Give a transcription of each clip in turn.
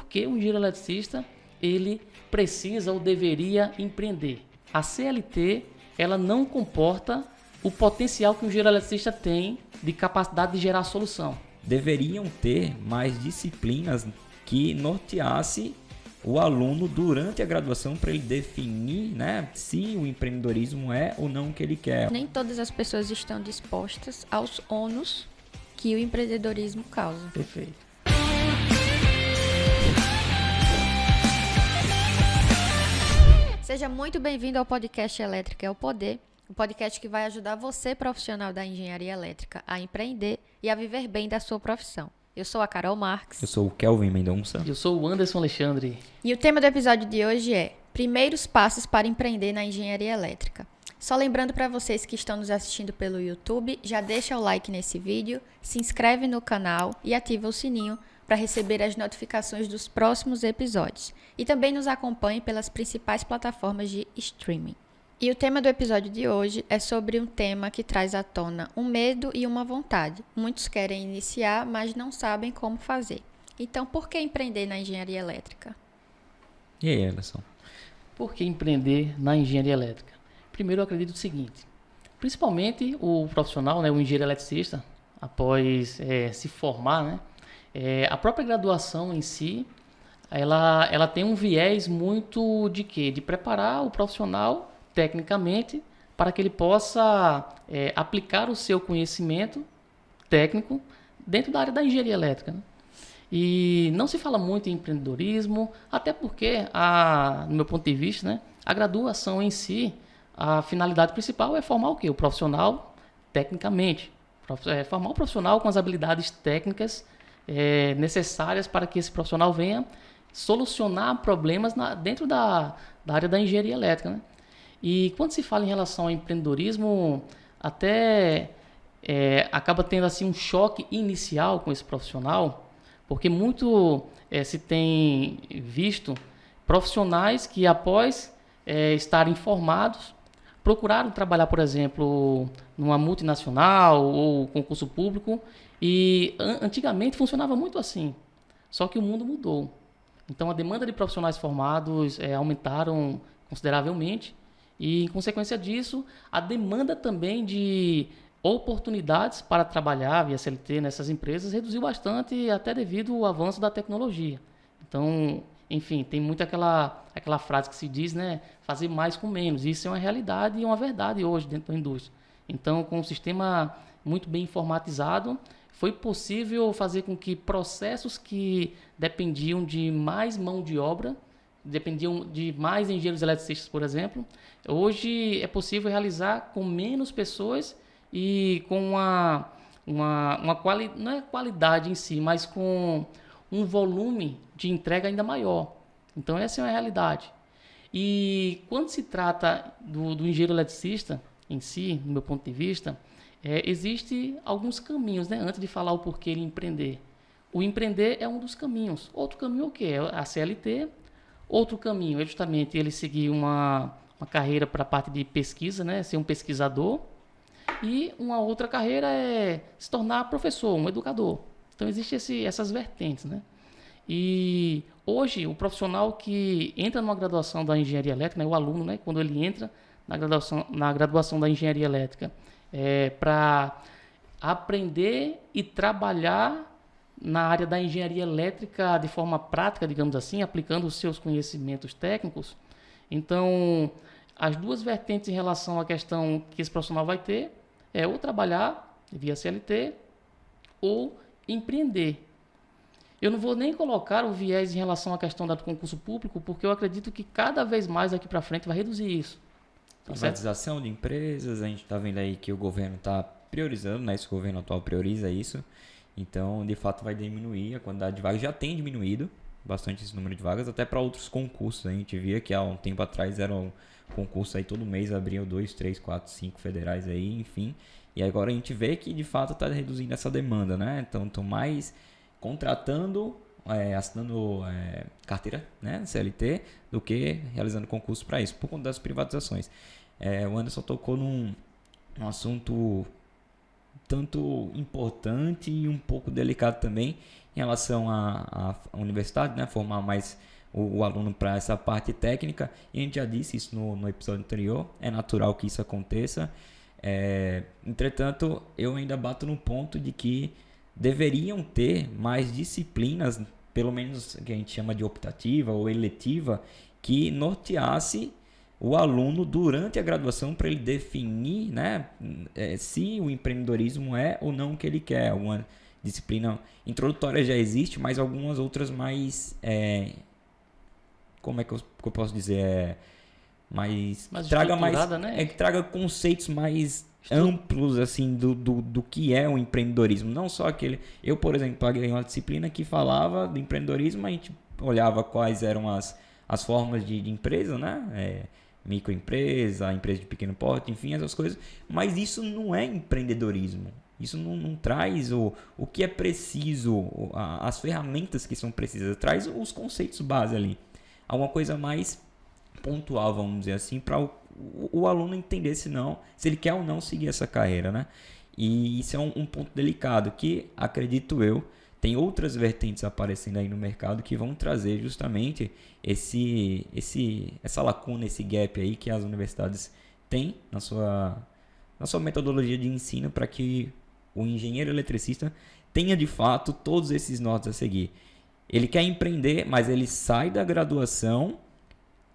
que o engenheiro eletricista ele precisa ou deveria empreender. A CLT ela não comporta o potencial que o engenheiro eletricista tem de capacidade de gerar solução. Deveriam ter mais disciplinas que norteasse o aluno durante a graduação para ele definir, né, se o empreendedorismo é ou não o que ele quer. Nem todas as pessoas estão dispostas aos ônus que o empreendedorismo causa. Perfeito. Seja muito bem-vindo ao podcast Elétrica é o Poder, o podcast que vai ajudar você, profissional da engenharia elétrica, a empreender e a viver bem da sua profissão. Eu sou a Carol Marques. Eu sou o Kelvin Mendonça. Eu sou o Anderson Alexandre. E o tema do episódio de hoje é Primeiros Passos para Empreender na Engenharia Elétrica. Só lembrando para vocês que estão nos assistindo pelo YouTube, já deixa o like nesse vídeo, se inscreve no canal e ativa o sininho para receber as notificações dos próximos episódios. E também nos acompanhe pelas principais plataformas de streaming. E o tema do episódio de hoje é sobre um tema que traz à tona um medo e uma vontade. Muitos querem iniciar, mas não sabem como fazer. Então, por que empreender na engenharia elétrica? E aí, Anderson? Por que empreender na engenharia elétrica? Primeiro, eu acredito o seguinte. Principalmente o profissional, né, o engenheiro eletricista, após se formar, né, a própria graduação em si, ela tem um viés muito de quê? De preparar o profissional tecnicamente para que ele possa aplicar o seu conhecimento técnico dentro da área da engenharia elétrica, né? E não se fala muito em empreendedorismo, até porque, no meu ponto de vista, né, a graduação em si, a finalidade principal é formar o quê? O profissional tecnicamente, formar o profissional com as habilidades técnicas necessárias para que esse profissional venha solucionar problemas dentro da área da engenharia elétrica, né? E quando se fala em relação ao empreendedorismo, até acaba tendo assim um choque inicial com esse profissional, porque muito se tem visto profissionais que após estarem formados, procuraram trabalhar, por exemplo, numa multinacional ou concurso público, e antigamente funcionava muito assim, só que o mundo mudou. Então a demanda de profissionais formados aumentaram consideravelmente e, em consequência disso, a demanda também de oportunidades para trabalhar via CLT nessas empresas reduziu bastante, até devido ao avanço da tecnologia. Então, enfim, tem muito aquela frase que se diz, né, fazer mais com menos. Isso é uma realidade e uma verdade hoje dentro da indústria. Então, com um sistema muito bem informatizado, foi possível fazer com que processos que dependiam de mais mão de obra, dependiam de mais engenheiros eletricistas, por exemplo, hoje é possível realizar com menos pessoas e com não é qualidade em si, mas com um volume de entrega ainda maior. Então essa é uma realidade. E quando se trata do engenheiro eletricista em si, no meu ponto de vista, existe alguns caminhos, né, antes de falar o porquê ele empreender. O empreender é um dos caminhos. Outro caminho é o quê? É a CLT. Outro caminho é justamente ele seguir uma carreira para a parte de pesquisa, né, ser um pesquisador. E uma outra carreira é se tornar professor, um educador. Então, existem essas vertentes, né? E hoje, o profissional que entra numa graduação da engenharia elétrica, né, o aluno, né, quando ele entra na graduação da engenharia elétrica, para aprender e trabalhar na área da engenharia elétrica de forma prática, digamos assim, aplicando os seus conhecimentos técnicos. Então, as duas vertentes em relação à questão que esse profissional vai ter é ou trabalhar via CLT ou empreender. Eu não vou nem colocar o viés em relação à questão do concurso público, porque eu acredito que cada vez mais daqui para frente vai reduzir isso. Privatização de empresas, a gente está vendo aí que o governo está priorizando, né? Esse governo atual prioriza isso. Então, de fato, vai diminuir a quantidade de vagas. Já tem diminuído bastante esse número de vagas, até para outros concursos. A gente via que há um tempo atrás eram concursos aí todo mês, abriam 2, 3, 4, 5 federais aí, enfim. E agora a gente vê que, de fato, está reduzindo essa demanda, né? Então, estão mais contratando, assinando carteira, né, CLT, do que realizando concurso para isso, por conta das privatizações. O Anderson tocou num assunto tanto importante e um pouco delicado também em relação à universidade, né? Formar mais o aluno para essa parte técnica. E a gente já disse isso no episódio anterior, é natural que isso aconteça. Entretanto, eu ainda bato no ponto de que deveriam ter mais disciplinas, pelo menos que a gente chama de optativa ou eletiva, que norteasse o aluno durante a graduação para ele definir, né, se o empreendedorismo é ou não o que ele quer. Uma disciplina introdutória já existe, mas algumas outras mais, como é que eu posso dizer, traga mais, né? Que traga conceitos mais amplos assim do que é o empreendedorismo, não só aquele. Eu, por exemplo, paguei uma disciplina que falava do empreendedorismo, a gente olhava quais eram as formas de empresa, né? Microempresa, empresa de pequeno porte, enfim, essas coisas, mas isso não é empreendedorismo. Isso não traz o que é preciso, as ferramentas que são precisas, traz os conceitos base ali. Alguma coisa mais pontual, vamos dizer assim, para o aluno entender se ele quer ou não seguir essa carreira, né? E isso é um ponto delicado que, acredito eu, tem outras vertentes aparecendo aí no mercado que vão trazer justamente essa lacuna, esse gap aí que as universidades têm na sua metodologia de ensino para que o engenheiro eletricista tenha de fato todos esses nortes a seguir. Ele quer empreender, mas ele sai da graduação,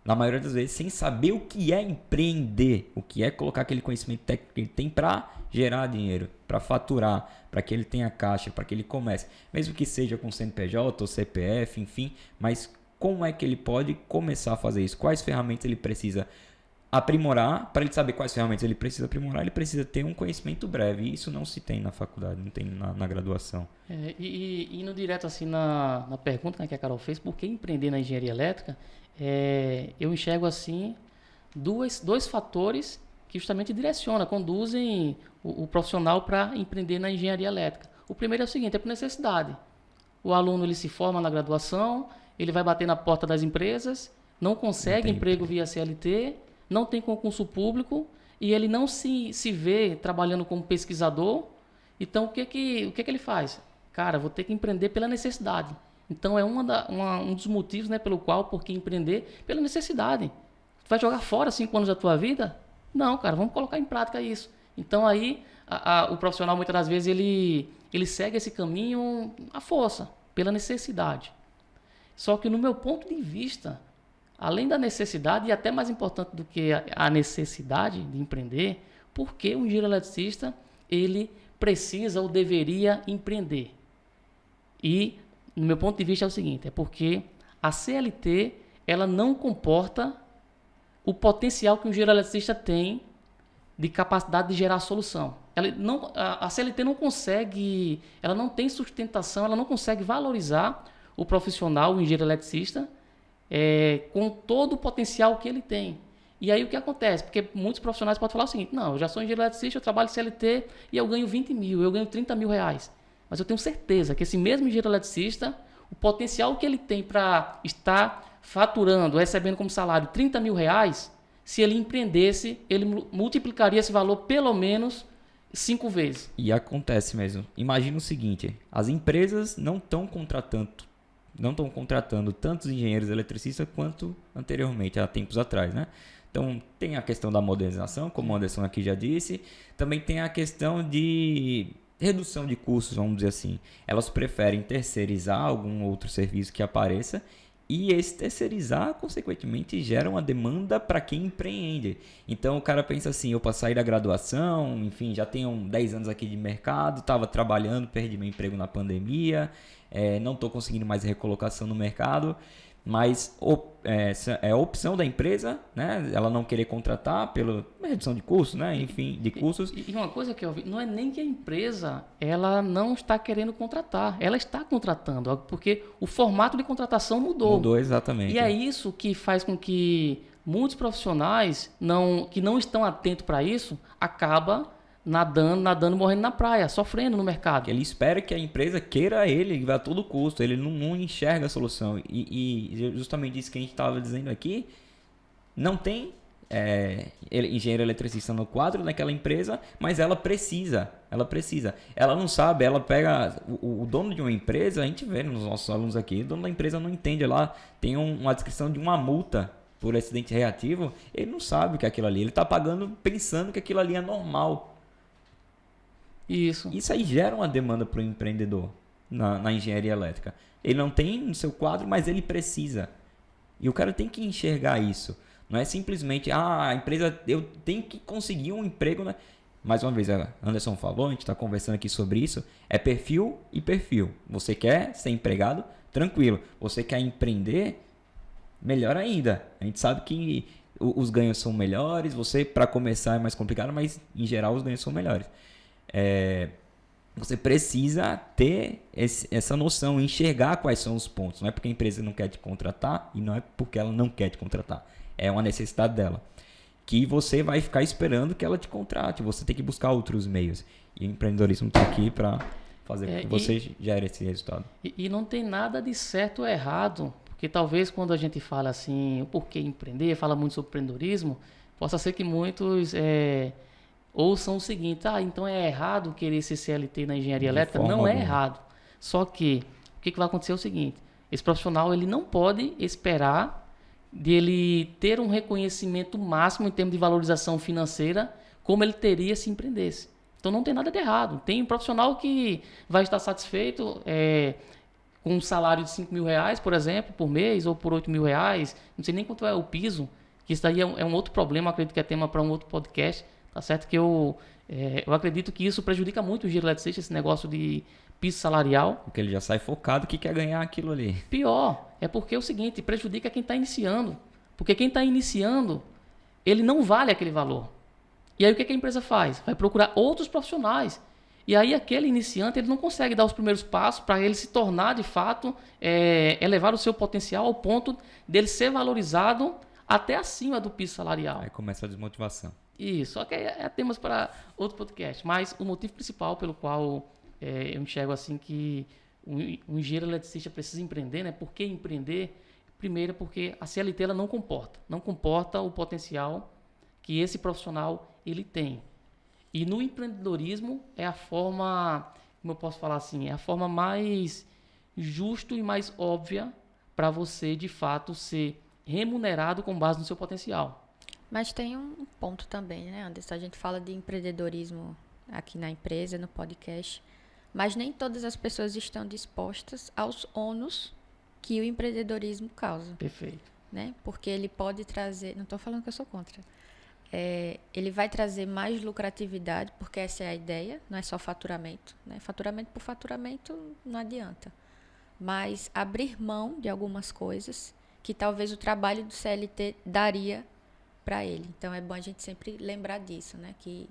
na maioria das vezes, sem saber o que é empreender, o que é colocar aquele conhecimento técnico que ele tem para gerar dinheiro, para faturar, para que ele tenha caixa, para que ele comece. Mesmo que seja com CNPJ ou CPF, enfim, mas como é que ele pode começar a fazer isso? Quais ferramentas ele precisa aprimorar? Para ele saber quais ferramentas ele precisa aprimorar, ele precisa ter um conhecimento breve. E isso não se tem na faculdade, não tem na graduação. E indo direto assim na pergunta, né, que a Carol fez, por que empreender na engenharia elétrica? Eu enxergo assim dois fatores que justamente conduzem o profissional para empreender na engenharia elétrica. O primeiro é o seguinte, é por necessidade. O aluno ele se forma na graduação, ele vai bater na porta das empresas, não consegue emprego via CLT, não tem concurso público e ele não se vê trabalhando como pesquisador. Então, o que ele faz? Cara, vou ter que empreender pela necessidade. Então, é um dos motivos, né, por que empreender pela necessidade. Tu vai jogar fora 5 anos da tua vida? Não, cara, vamos colocar em prática isso. Então, aí, o profissional, muitas das vezes, ele segue esse caminho à força, pela necessidade. Só que, no meu ponto de vista, além da necessidade, e até mais importante do que a necessidade de empreender, por que o engenheiro eletricista, ele precisa ou deveria empreender? E, no meu ponto de vista, é o seguinte, é porque a CLT, ela não comporta o potencial que o engenheiro eletricista tem de capacidade de gerar solução. A CLT não consegue, ela não tem sustentação, ela não consegue valorizar o profissional, o engenheiro eletricista, com todo o potencial que ele tem. E aí o que acontece? Porque muitos profissionais podem falar o seguinte, não, eu já sou engenheiro eletricista, eu trabalho CLT e eu ganho 20 mil, eu ganho 30 mil reais. Mas eu tenho certeza que esse mesmo engenheiro eletricista, o potencial que ele tem para estar faturando, recebendo como salário 30 mil reais, se ele empreendesse, ele multiplicaria esse valor pelo menos 5 vezes. E acontece mesmo. Imagina o seguinte, as empresas não estão contratando tantos engenheiros eletricistas quanto anteriormente, há tempos atrás, né? Então, tem a questão da modernização, como o Anderson aqui já disse. Também tem a questão de redução de custos, vamos dizer assim. Elas preferem terceirizar algum outro serviço que apareça e esse terceirizar, consequentemente, gera uma demanda para quem empreende. Então, o cara pensa assim, eu posso sair da graduação, enfim, já tenho 10 anos aqui de mercado, estava trabalhando, perdi meu emprego na pandemia, não estou conseguindo mais recolocação no mercado, mas essa é a opção da empresa, né? Ela não querer contratar pela redução de custos, né? Enfim, de custos. E uma coisa que eu vi, não é nem que a empresa ela não está querendo contratar, ela está contratando, porque o formato de contratação mudou. Mudou, exatamente. E é isso que faz com que muitos profissionais que não estão atentos para isso, acabam nadando, morrendo na praia, sofrendo no mercado. Ele espera que a empresa queira ele a todo custo, ele não enxerga a solução. E justamente isso que a gente estava dizendo aqui, não tem engenheiro eletricista no quadro naquela empresa, mas ela precisa. Ela não sabe, ela pega o dono de uma empresa, a gente vê nos nossos alunos aqui, o dono da empresa não entende, lá tem uma descrição de uma multa por acidente reativo, ele não sabe o que é aquilo ali, ele está pagando pensando que aquilo ali é normal. Isso aí gera uma demanda para o empreendedor na engenharia elétrica. Ele não tem no seu quadro, mas ele precisa. E o cara tem que enxergar isso. Não é simplesmente, a empresa, eu tenho que conseguir um emprego. Né? Mais uma vez, a Anderson falou, a gente está conversando aqui sobre isso. É perfil e perfil. Você quer ser empregado? Tranquilo. Você quer empreender? Melhor ainda. A gente sabe que os ganhos são melhores. Você, para começar, é mais complicado, mas em geral os ganhos são melhores. Você precisa ter essa noção, enxergar quais são os pontos. Não é porque a empresa não quer te contratar e não é porque ela não quer te contratar. É uma necessidade dela. Que você vai ficar esperando que ela te contrate. Você tem que buscar outros meios. E o empreendedorismo está aqui para fazer com que você gere esse resultado. E não tem nada de certo ou errado. Porque talvez quando a gente fala assim, o porquê empreender, fala muito sobre empreendedorismo, possa ser que muitos ouçam o seguinte, então é errado querer ser CLT na engenharia elétrica? Não é errado. Só que o que vai acontecer é o seguinte, esse profissional ele não pode esperar de ele ter um reconhecimento máximo em termos de valorização financeira como ele teria se empreendesse. Então não tem nada de errado. Tem um profissional que vai estar satisfeito com um salário de R$5.000, por exemplo, por mês, ou por R$8.000, não sei nem quanto é o piso, que isso daí é um outro problema, acredito que é tema para um outro podcast, tá certo? Que eu acredito que isso prejudica muito o engenheiro eletricista, esse negócio de piso salarial. Porque ele já sai focado que quer ganhar aquilo ali. Pior, é porque é o seguinte, prejudica quem está iniciando. Porque quem está iniciando, ele não vale aquele valor. E aí o que a empresa faz? Vai procurar outros profissionais. E aí aquele iniciante ele não consegue dar os primeiros passos para ele se tornar de fato, elevar o seu potencial ao ponto dele ser valorizado até acima do piso salarial. Aí começa a desmotivação. Isso, só que é temas para outro podcast. Mas o motivo principal pelo qual eu enxergo assim que um engenheiro eletricista precisa empreender, né? Por que empreender? Primeiro porque a CLT ela não comporta o potencial que esse profissional ele tem. E no empreendedorismo é a forma, como eu posso falar assim, é a forma mais justa e mais óbvia para você de fato ser remunerado com base no seu potencial. Mas tem um ponto também, né, Anderson? A gente fala de empreendedorismo aqui na empresa, no podcast, mas nem todas as pessoas estão dispostas aos ônus que o empreendedorismo causa. Perfeito. Né? Porque ele pode trazer... Não estou falando que eu sou contra. Ele vai trazer mais lucratividade, porque essa é a ideia, não é só faturamento. Né? Faturamento por faturamento não adianta. Mas abrir mão de algumas coisas que talvez o trabalho do CLT daria para ele. Então é bom a gente sempre lembrar disso, né? Que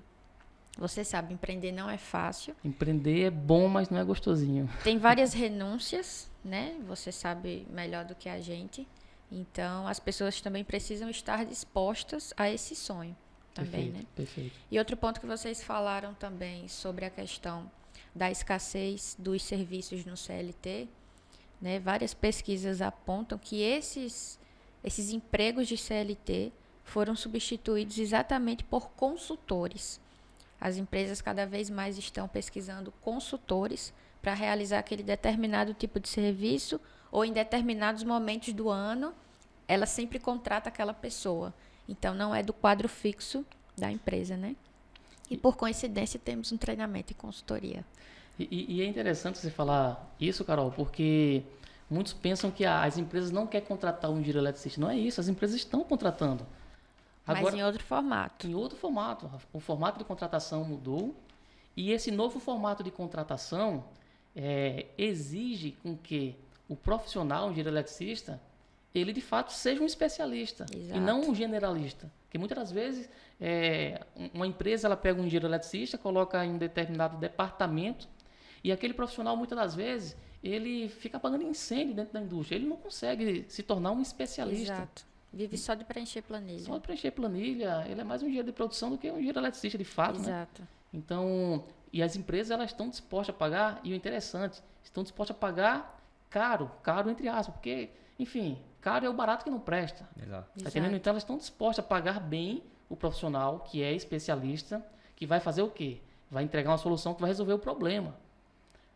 você sabe, empreender não é fácil. Empreender é bom, mas não é gostosinho. Tem várias renúncias, né? Você sabe melhor do que a gente. Então, as pessoas também precisam estar dispostas a esse sonho também, perfeito, né? Perfeito. E outro ponto que vocês falaram também sobre a questão da escassez dos serviços no CLT, né? Várias pesquisas apontam que esses empregos de CLT foram substituídos exatamente por consultores. As empresas cada vez mais estão pesquisando consultores para realizar aquele determinado tipo de serviço, ou em determinados momentos do ano, ela sempre contrata aquela pessoa. Então, não é do quadro fixo da empresa, né? E, por coincidência, temos um treinamento em consultoria. E é interessante você falar isso, Carol, porque muitos pensam que as empresas não querem contratar um engenheiro eletricista. Não é isso, as empresas estão contratando. Agora, mas em outro formato. Em outro formato. O formato de contratação mudou. E esse novo formato de contratação exige com que o profissional, o engenheiro eletricista, ele de fato seja um especialista. Exato. E não um generalista. Porque muitas das vezes uma empresa ela pega um engenheiro eletricista, coloca em um determinado departamento e aquele profissional muitas das vezes ele fica apagando incêndio dentro da indústria. Ele não consegue se tornar um especialista. Exato. Vive só de preencher planilha. Só de preencher planilha. Ele é mais um engenheiro de produção do que um engenheiro eletricista de fato. Exato. Né? Então, e as empresas elas estão dispostas a pagar, e o interessante, estão dispostas a pagar caro entre aspas, porque Enfim, caro é o barato que não presta. Exato. Tá entendendo? Então elas estão dispostas a pagar bem o profissional que é especialista, que vai fazer o quê? Vai entregar uma solução que vai resolver o problema.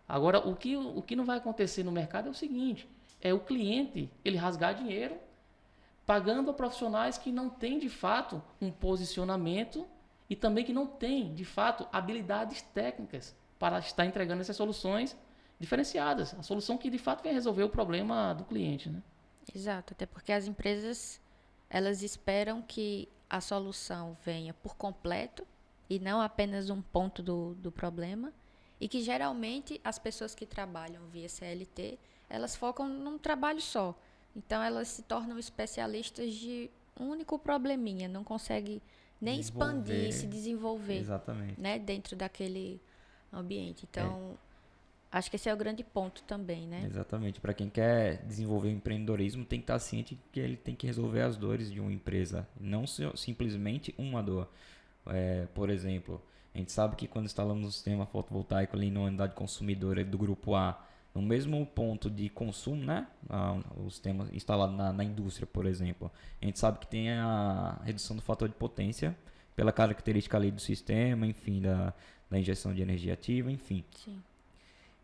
Agora, o que não vai acontecer no mercado é o seguinte, é o cliente, ele rasgar dinheiro, pagando a profissionais que não têm, de fato, um posicionamento e também que não têm, de fato, habilidades técnicas para estar entregando essas soluções diferenciadas. A solução que, de fato, vem resolver o problema do cliente, né? Exato, até porque as empresas, elas esperam que a solução venha por completo e não apenas um ponto do problema, e que geralmente as pessoas que trabalham via CLT, elas focam num trabalho só. Então elas se tornam especialistas de um único probleminha, não conseguem nem expandir, se desenvolver, Exatamente. né, dentro daquele ambiente. Então, acho que esse é o grande ponto também, né? Exatamente. Para quem quer desenvolver o empreendedorismo, tem que estar ciente que ele tem que resolver as dores de uma empresa, não simplesmente uma dor. Por exemplo, a gente sabe que quando instalamos um sistema fotovoltaico ali na unidade consumidora do grupo A, no mesmo ponto de consumo, né? O sistema instalado na indústria, por exemplo, a gente sabe que tem a redução do fator de potência pela característica ali do sistema, enfim, da injeção de energia ativa, enfim. Sim.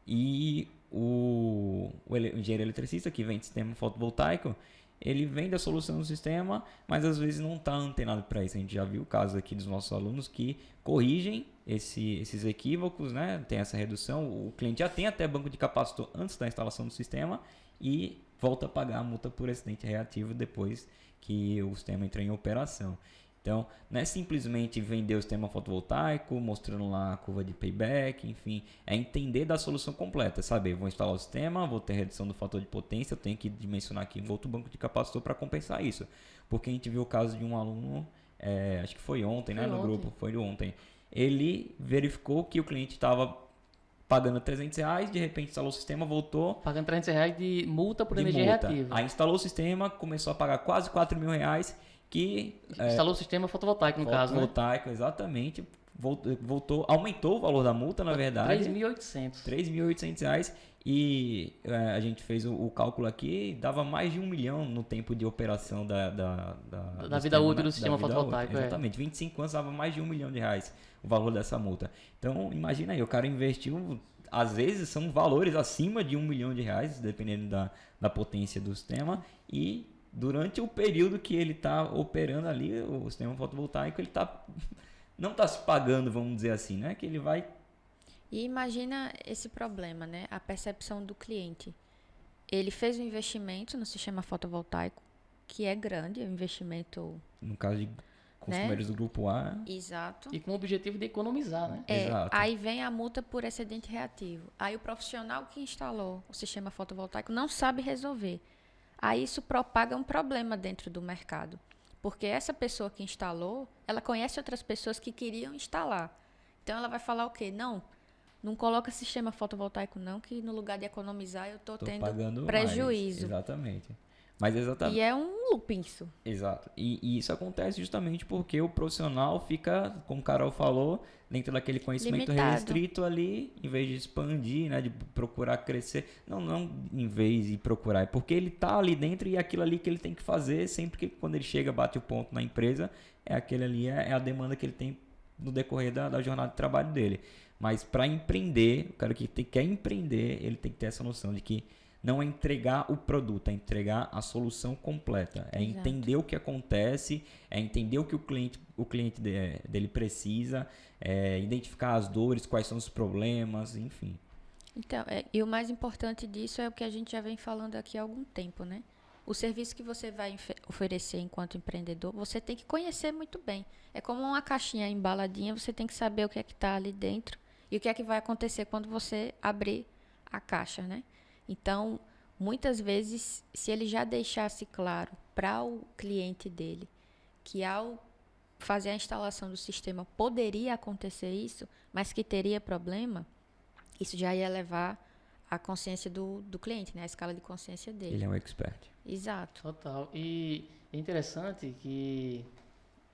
E o engenheiro eletricista que vem de sistema fotovoltaico, ele vem da solução do sistema, mas às vezes não está antenado para isso. A gente já viu casos aqui dos nossos alunos que corrigem esses equívocos, né? Tem essa redução. O cliente já tem até banco de capacitor antes da instalação do sistema e volta a pagar a multa por acidente reativo depois que o sistema entra em operação. Então, não é simplesmente vender o sistema fotovoltaico, mostrando lá a curva de payback, enfim, é entender da solução completa, saber, vou instalar o sistema, vou ter redução do fator de potência, eu tenho que dimensionar aqui um outro banco de capacitor para compensar isso. Porque a gente viu o caso de um aluno, acho que foi ontem, né, no grupo, foi ontem, ele verificou que o cliente estava pagando R$300, de repente instalou o sistema, voltou... Pagando R$300 de multa por energia reativa. Aí instalou o sistema, começou a pagar quase R$4.000, que instalou o sistema fotovoltaico, no caso, né? Fotovoltaico, exatamente. Aumentou o valor da multa, na verdade. R$3.800. R$3.800. E a gente fez o cálculo aqui, dava mais de 1 milhão no tempo de operação da vida útil do sistema fotovoltaico. Exatamente. 25 anos dava mais de R$1 milhão o valor dessa multa. Então, imagina aí, o cara investiu, às vezes são valores acima de R$1 milhão, dependendo da potência do sistema, e durante o período que ele está operando ali, o sistema fotovoltaico, ele não está se pagando, vamos dizer assim, né? Que ele vai... E imagina esse problema, né? A percepção do cliente. Ele fez um investimento no sistema fotovoltaico, que é grande, é um investimento... No caso de consumidores do grupo A. Exato. E com o objetivo de economizar, né? Exato. Aí vem a multa por excedente reativo. Aí o profissional que instalou o sistema fotovoltaico não sabe resolver. Aí isso propaga um problema dentro do mercado, porque essa pessoa que instalou, ela conhece outras pessoas que queriam instalar. Então ela vai falar o quê? Não coloca sistema fotovoltaico não, que no lugar de economizar eu estou tendo prejuízo. Mais. Exatamente. Mas exatamente. E é um looping isso. Exato. E isso acontece justamente porque o profissional fica, como o Carol falou, dentro daquele conhecimento restrito ali, em vez de expandir, né, de procurar crescer. Não em vez de procurar, é porque ele está ali dentro e é aquilo ali que ele tem que fazer sempre que quando ele chega, bate o ponto na empresa, aquele ali é a demanda que ele tem no decorrer da jornada de trabalho dele. Mas para empreender, o cara que quer empreender, ele tem que ter essa noção de que não é entregar o produto, é entregar a solução completa. É Exato. Entender o que acontece, é entender o que o cliente dele precisa, identificar as dores, quais são os problemas, enfim. Então, e o mais importante disso é o que a gente já vem falando aqui há algum tempo, né? O serviço que você vai oferecer enquanto empreendedor, você tem que conhecer muito bem. É como uma caixinha embaladinha, você tem que saber o que é que está ali dentro e o que é que vai acontecer quando você abrir a caixa, né? Então, muitas vezes, se ele já deixasse claro para o cliente dele que ao fazer a instalação do sistema poderia acontecer isso, mas que teria problema, isso já ia levar a consciência do cliente, né? A escala de consciência dele. Ele é um expert. Exato. Total. E é interessante que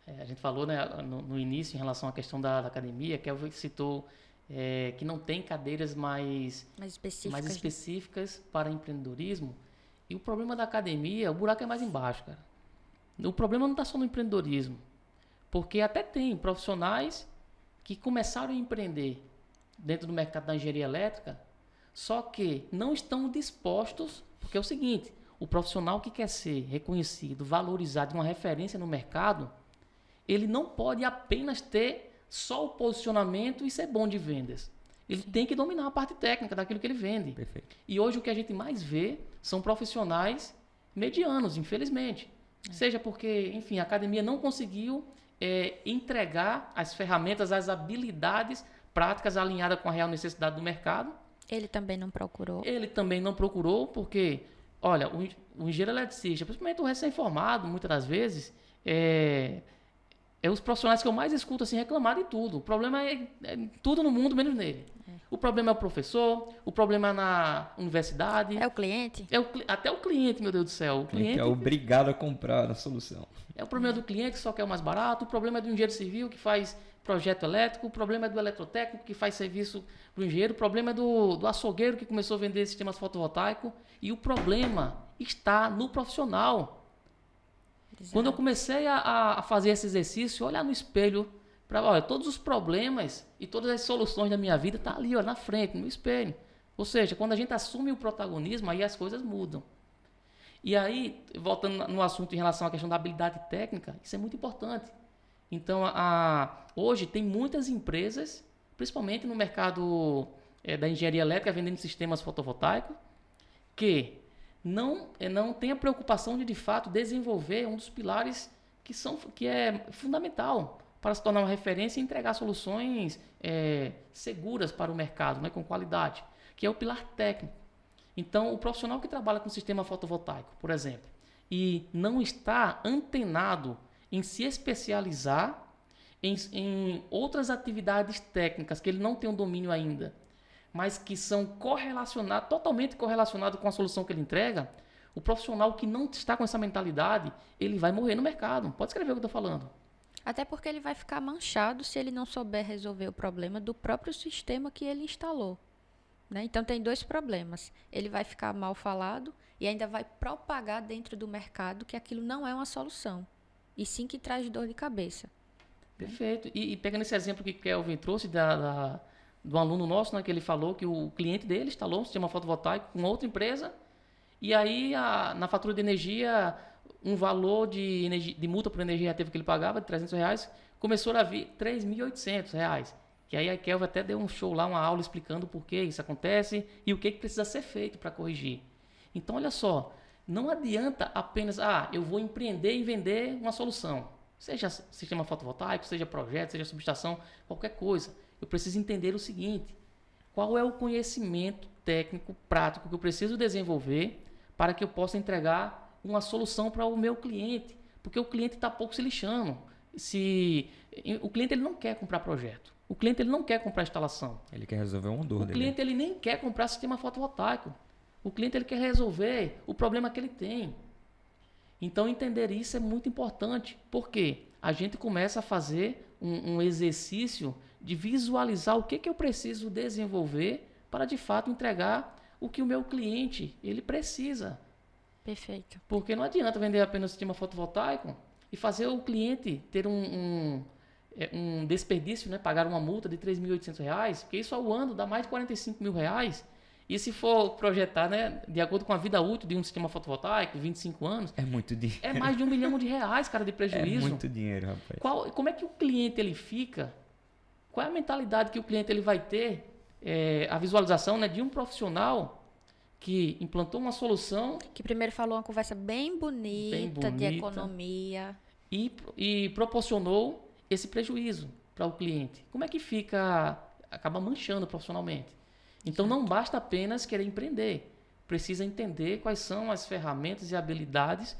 a gente falou, né, no início em relação à questão da academia, que você citou que não tem cadeiras mais específicas para empreendedorismo. E o problema da academia, o buraco é mais embaixo, cara. O problema não está só no empreendedorismo. Porque até tem profissionais que começaram a empreender dentro do mercado da engenharia elétrica, só que não estão dispostos, porque é o seguinte, o profissional que quer ser reconhecido, valorizado, uma referência no mercado, ele não pode apenas ter só o posicionamento e ser bom de vendas. Ele tem que dominar a parte técnica daquilo que ele vende. Perfeito. E hoje o que a gente mais vê são profissionais medianos, infelizmente. Seja porque, enfim, a academia não conseguiu entregar as ferramentas, as habilidades práticas alinhadas com a real necessidade do mercado. Ele também não procurou. Ele também não procurou porque, olha, o engenheiro eletricista, principalmente o recém-formado, muitas das vezes, é os profissionais que eu mais escuto assim, reclamar de tudo. O problema é tudo no mundo, menos nele. O problema é o professor, o problema é na universidade. É o cliente? Até o cliente, meu Deus do céu. O cliente é obrigado a comprar a solução. É o problema do cliente que só quer o mais barato, o problema é do engenheiro civil que faz projeto elétrico, o problema é do eletrotécnico que faz serviço para o engenheiro, o problema é do açougueiro que começou a vender sistemas fotovoltaicos, e o problema está no profissional. Exato. Quando eu comecei a fazer esse exercício, olhar no espelho, olha, todos os problemas e todas as soluções da minha vida estão ali, ó, na frente, no espelho. Ou seja, quando a gente assume o protagonismo, aí as coisas mudam. E aí, voltando no assunto em relação à questão da habilidade técnica, isso é muito importante. Então, hoje tem muitas empresas, principalmente no mercado da engenharia elétrica, vendendo sistemas fotovoltaicos, que não tem a preocupação de fato, desenvolver um dos pilares que é fundamental para se tornar uma referência e entregar soluções seguras para o mercado, né, com qualidade, que é o pilar técnico. Então, o profissional que trabalha com sistema fotovoltaico, por exemplo, e não está antenado em se especializar em outras atividades técnicas que ele não tem um domínio ainda, mas que são totalmente correlacionadas com a solução que ele entrega, o profissional que não está com essa mentalidade, ele vai morrer no mercado. Pode escrever o que eu estou falando. Até porque ele vai ficar manchado se ele não souber resolver o problema do próprio sistema que ele instalou. Né? Então, tem dois problemas. Ele vai ficar mal falado e ainda vai propagar dentro do mercado que aquilo não é uma solução, e sim que traz dor de cabeça. Perfeito. E pegando esse exemplo que o Kelvin trouxe do aluno nosso, né, que ele falou que o cliente dele instalou um sistema fotovoltaico com outra empresa, e aí na fatura de energia, um valor de multa por energia reativa que ele pagava, de R$300, começou a vir R$3.800. Que aí a Kelvin até deu um show lá, uma aula explicando por que isso acontece e o que precisa ser feito para corrigir. Então, olha só, não adianta apenas, eu vou empreender e vender uma solução. Seja sistema fotovoltaico, seja projeto, seja subestação, qualquer coisa. Eu preciso entender o seguinte, qual é o conhecimento técnico, prático que eu preciso desenvolver para que eu possa entregar uma solução para o meu cliente. Porque o cliente está pouco se lixando. O cliente ele não quer comprar projeto. O cliente ele não quer comprar instalação. Ele quer resolver uma dor dele. O cliente ele nem quer comprar sistema fotovoltaico. O cliente ele quer resolver o problema que ele tem. Então entender isso é muito importante. Porque a gente começa a fazer um exercício de visualizar o que eu preciso desenvolver para de fato entregar o que o meu cliente ele precisa. Perfeito. Porque não adianta vender apenas sistema fotovoltaico e fazer o cliente ter um desperdício, né? Pagar uma multa de R$3.800, porque isso ao ano dá mais de R$45.000. E se for projetar, né, de acordo com a vida útil de um sistema fotovoltaico, 25 anos, é muito dinheiro. É mais de R$1 milhão, cara, de prejuízo. É muito dinheiro, rapaz. Como é que o cliente ele fica? Qual é a mentalidade que o cliente ele vai ter? A visualização, né, de um profissional que implantou uma solução... Que primeiro falou uma conversa bem bonita de economia. E proporcionou esse prejuízo para o cliente. Como é que fica? Acaba manchando profissionalmente. Então não basta apenas querer empreender. Precisa entender quais são as ferramentas e habilidades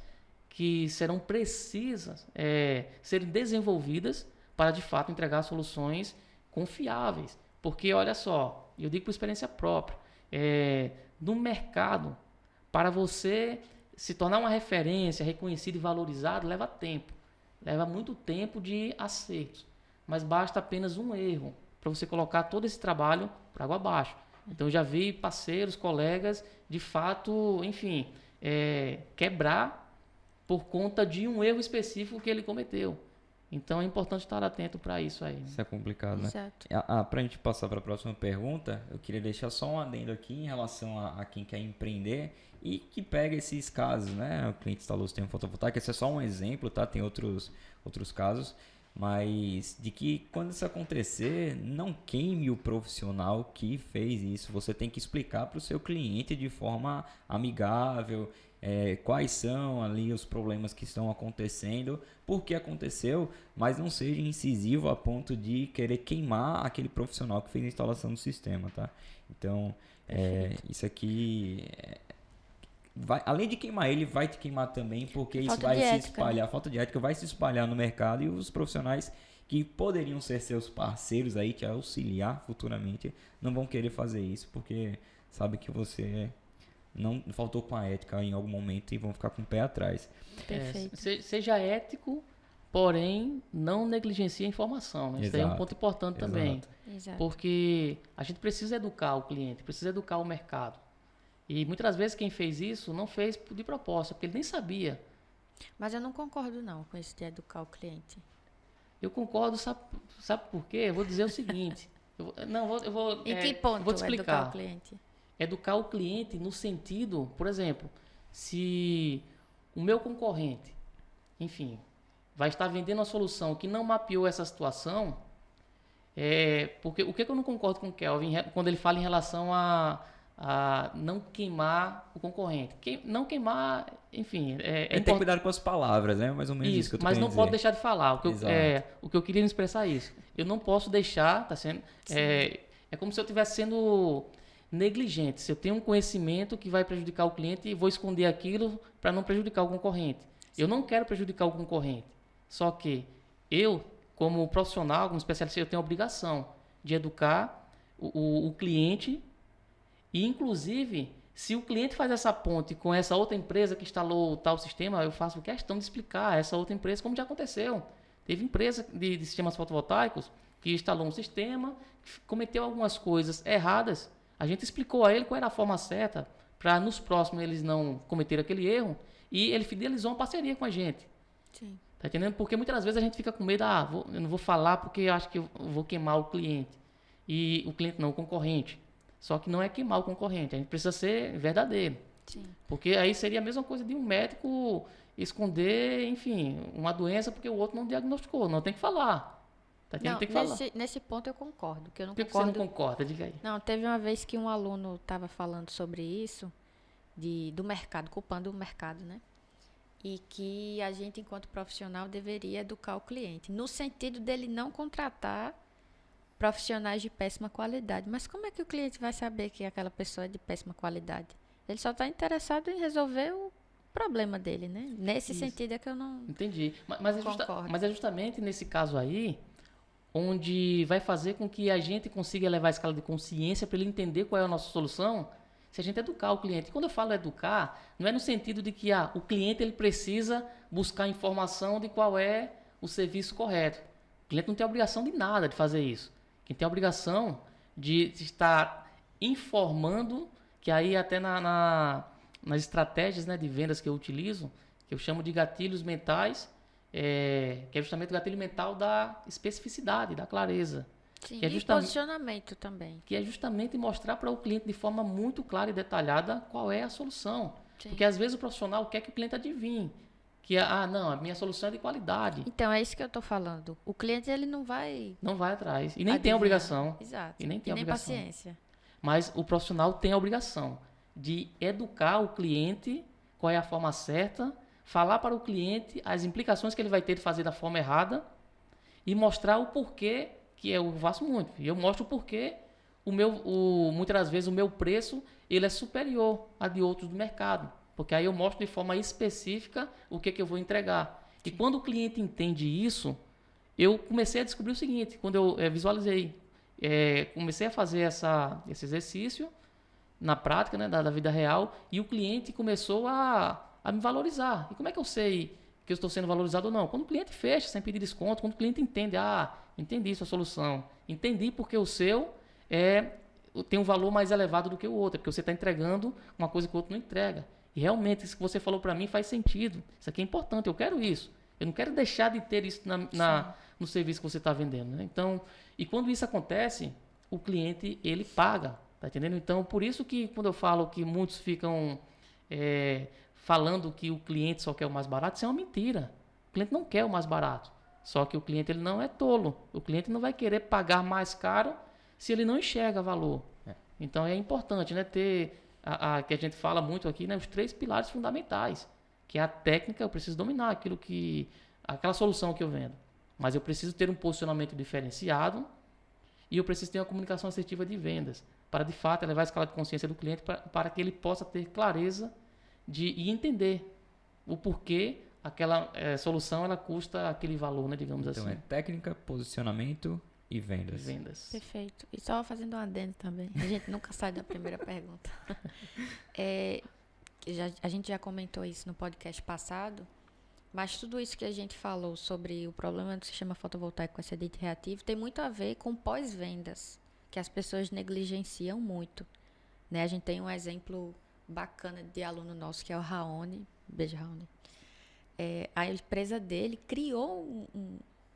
que serão precisas serem desenvolvidas para de fato entregar soluções confiáveis. Porque olha só, eu digo por experiência própria, no mercado, para você se tornar uma referência, reconhecido e valorizado, leva tempo. Leva muito tempo de acertos. Mas basta apenas um erro para você colocar todo esse trabalho para água abaixo. Então, eu já vi parceiros, colegas, de fato, enfim, quebrar por conta de um erro específico que ele cometeu. Então é importante estar atento para isso aí. Isso é complicado, né? Exato. Para a gente passar para a próxima pergunta, eu queria deixar só um adendo aqui em relação a quem quer empreender e que pega esses casos, né? O cliente instalou o sistema fotovoltaico, esse é só um exemplo, tá? Tem outros casos, mas de que quando isso acontecer, não queime o profissional que fez isso. Você tem que explicar para o seu cliente de forma amigável, quais são ali os problemas que estão acontecendo, por que aconteceu, mas não seja incisivo a ponto de querer queimar aquele profissional que fez a instalação do sistema, tá? Então, isso aqui além de queimar ele, vai te queimar também, porque isso vai se espalhar, a falta de ética vai se espalhar no mercado e os profissionais que poderiam ser seus parceiros aí, te auxiliar futuramente, não vão querer fazer isso, porque sabe que você não faltou com a ética em algum momento e vão ficar com o pé atrás. Seja ético, porém não negligencie a informação, né? Isso aí é um ponto importante também. Exato. Porque a gente precisa educar o cliente, precisa educar o mercado. E muitas vezes quem fez isso não fez de propósito, porque ele nem sabia. Mas eu não concordo não com isso de educar o cliente. Eu concordo, sabe por quê? Eu vou dizer o seguinte. Em que ponto vou te explicar. Educar o cliente? Educar o cliente no sentido, por exemplo, se o meu concorrente, enfim, vai estar vendendo uma solução que não mapeou essa situação, porque o que eu não concordo com o Kelvin quando ele fala em relação a não queimar o concorrente. Não queimar, enfim... Tem cuidado com as palavras, né? Mais ou menos isso que eu tô querendo dizer. Mas não pode deixar de falar. O que eu queria me expressar é isso. Eu não posso deixar... Tá sendo, é como se eu estivesse sendo negligente. Se eu tenho um conhecimento que vai prejudicar o cliente e vou esconder aquilo para não prejudicar o concorrente. Sim. Eu não quero prejudicar o concorrente. Só que eu, como profissional, como especialista, eu tenho a obrigação de educar o cliente. E, inclusive, se o cliente faz essa ponte com essa outra empresa que instalou tal sistema, eu faço questão de explicar a essa outra empresa como já aconteceu. Teve empresa de sistemas fotovoltaicos que instalou um sistema, cometeu algumas coisas erradas. A gente explicou a ele qual era a forma certa para nos próximos eles não cometerem aquele erro e ele fidelizou uma parceria com a gente. Sim. Tá entendendo? Porque muitas vezes a gente fica com medo, eu não vou falar porque eu acho que eu vou queimar o cliente. E o cliente não, o concorrente. Só que não é queimar o concorrente, a gente precisa ser verdadeiro. Sim. Porque aí seria a mesma coisa de um médico esconder, enfim, uma doença porque o outro não diagnosticou, não tem que falar. Tá? Não, tem que falar. Nesse ponto eu concordo. Que eu não Por que concordo... você não concorda? Diga aí. Não, teve uma vez que um aluno estava falando sobre isso, do mercado, culpando o mercado, né? E que a gente, enquanto profissional, deveria educar o cliente, no sentido dele não contratar profissionais de péssima qualidade. Mas como é que o cliente vai saber que aquela pessoa é de péssima qualidade? Ele só está interessado em resolver o problema dele, né? Nesse sentido é que eu não Entendi. Mas concordo. É justamente nesse caso aí, onde vai fazer com que a gente consiga elevar a escala de consciência para ele entender qual é a nossa solução, se a gente educar o cliente. E quando eu falo educar, não é no sentido de que o cliente ele precisa buscar informação de qual é o serviço correto. O cliente não tem obrigação de nada de fazer isso. Quem tem a obrigação de estar informando, que aí até nas estratégias, né, de vendas que eu utilizo, que eu chamo de gatilhos mentais, que é justamente o gatilho mental da especificidade, da clareza. Sim, que é e posicionamento também. Que é justamente mostrar para o cliente de forma muito clara e detalhada qual é a solução. Sim. Porque às vezes o profissional quer que o cliente adivinhe. Que, não, a minha solução é de qualidade. Então, é isso que eu estou falando. O cliente, ele não vai... Não vai atrás. E nem adivinhar. tem obrigação. Exato. E nem tem obrigação. Paciência. Mas o profissional tem a obrigação de educar o cliente qual é a forma certa, falar para o cliente as implicações que ele vai ter de fazer da forma errada e mostrar o porquê, que eu faço muito. E eu mostro o porquê muitas das vezes o meu preço ele é superior a de outros do mercado. Porque aí eu mostro de forma específica o que eu vou entregar. Sim. E quando o cliente entende isso, eu comecei a descobrir o seguinte, quando eu visualizei, comecei a fazer esse exercício na prática, né, da vida real, e o cliente começou a me valorizar. E como é que eu sei que eu estou sendo valorizado ou não? Quando o cliente fecha sem pedir desconto, quando o cliente entende, entendi sua solução, entendi porque o seu tem um valor mais elevado do que o outro, porque você está entregando uma coisa que o outro não entrega. E realmente, isso que você falou para mim faz sentido. Isso aqui é importante, eu quero isso. Eu não quero deixar de ter isso no serviço que você está vendendo, né? Então, e quando isso acontece, o cliente, ele paga, tá entendendo? Então, por isso que quando eu falo que muitos ficam falando que o cliente só quer o mais barato, isso é uma mentira. O cliente não quer o mais barato. Só que o cliente, ele não é tolo. O cliente não vai querer pagar mais caro se ele não enxerga valor. Então, é importante, né, ter que a gente fala muito aqui, né, os 3 pilares fundamentais, que é a técnica. Eu preciso dominar aquela solução que eu vendo, mas eu preciso ter um posicionamento diferenciado e eu preciso ter uma comunicação assertiva de vendas para, de fato, elevar a escala de consciência do cliente para que ele possa ter clareza e entender o porquê aquela solução ela custa aquele valor, né, digamos então, assim. Então, técnica, posicionamento e vendas. Perfeito. E só fazendo um adendo também. A gente nunca sai da primeira pergunta. A gente já comentou isso no podcast passado, mas tudo isso que a gente falou sobre o problema do sistema fotovoltaico com acidente reativo tem muito a ver com pós-vendas, que as pessoas negligenciam muito. Né? A gente tem um exemplo bacana de aluno nosso, que é o Raoni. Beijo, Raoni. A empresa dele criou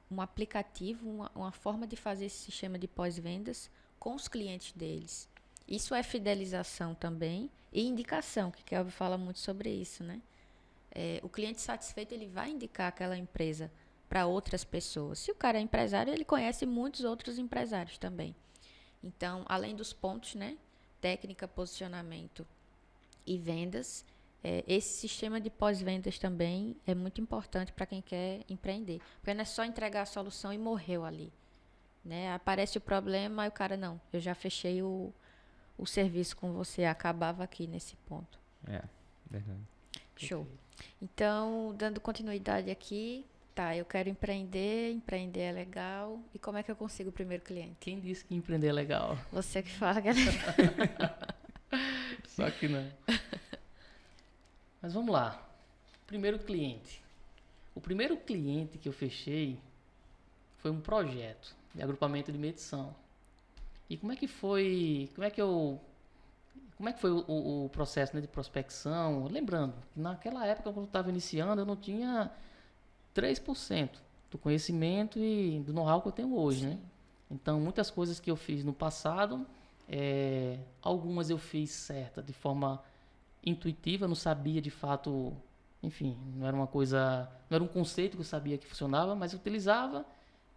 um aplicativo, uma forma de fazer esse sistema de pós-vendas com os clientes deles. Isso é fidelização também e indicação, que Kelvin fala muito sobre isso, né? O cliente satisfeito, ele vai indicar aquela empresa para outras pessoas. Se o cara é empresário, ele conhece muitos outros empresários também. Então, além dos pontos, né? Técnica, posicionamento e vendas, esse sistema de pós-vendas também é muito importante para quem quer empreender. Porque não é só entregar a solução e morreu ali. Né? Aparece o problema e o cara, não, eu já fechei o serviço com você, acabava aqui nesse ponto. Verdade. Show. Então, dando continuidade aqui, eu quero empreender é legal. E como é que eu consigo o primeiro cliente? Quem disse que empreender é legal? Você que fala que é legal. Só que não. Mas vamos lá. Primeiro cliente. O primeiro cliente que eu fechei foi um projeto de agrupamento de medição. E como é que foi o processo, né, de prospecção? Lembrando, naquela época, quando eu estava iniciando, eu não tinha 3% do conhecimento e do know-how que eu tenho hoje, né? Então, muitas coisas que eu fiz no passado, algumas eu fiz certa, de forma intuitiva, não sabia de fato, enfim, não era um conceito que eu sabia que funcionava, mas eu utilizava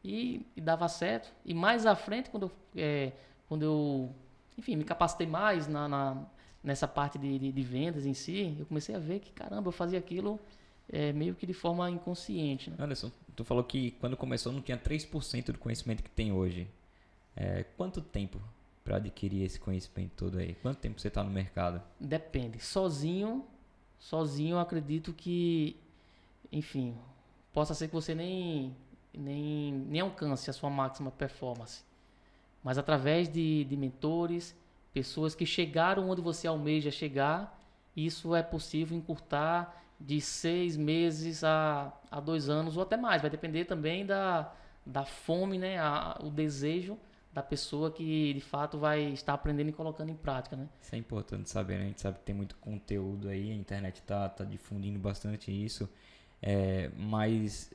e dava certo. E mais à frente, quando eu enfim, me capacitei mais nessa parte de vendas em si, eu comecei a ver que, caramba, eu fazia aquilo meio que de forma inconsciente. Né? Anderson, tu falou que quando começou não tinha 3% do conhecimento que tem hoje. Quanto tempo para adquirir esse conhecimento todo aí? Quanto tempo você está no mercado? Depende. Sozinho eu acredito que, enfim, possa ser que você nem alcance a sua máxima performance. Mas através de mentores, pessoas que chegaram onde você almeja chegar, isso é possível encurtar de 6 meses a 2 anos ou até mais. Vai depender também da fome, né? O desejo da pessoa que de fato vai estar aprendendo e colocando em prática, né? Isso é importante saber, né? A gente sabe que tem muito conteúdo aí, a internet tá difundindo bastante isso. Mas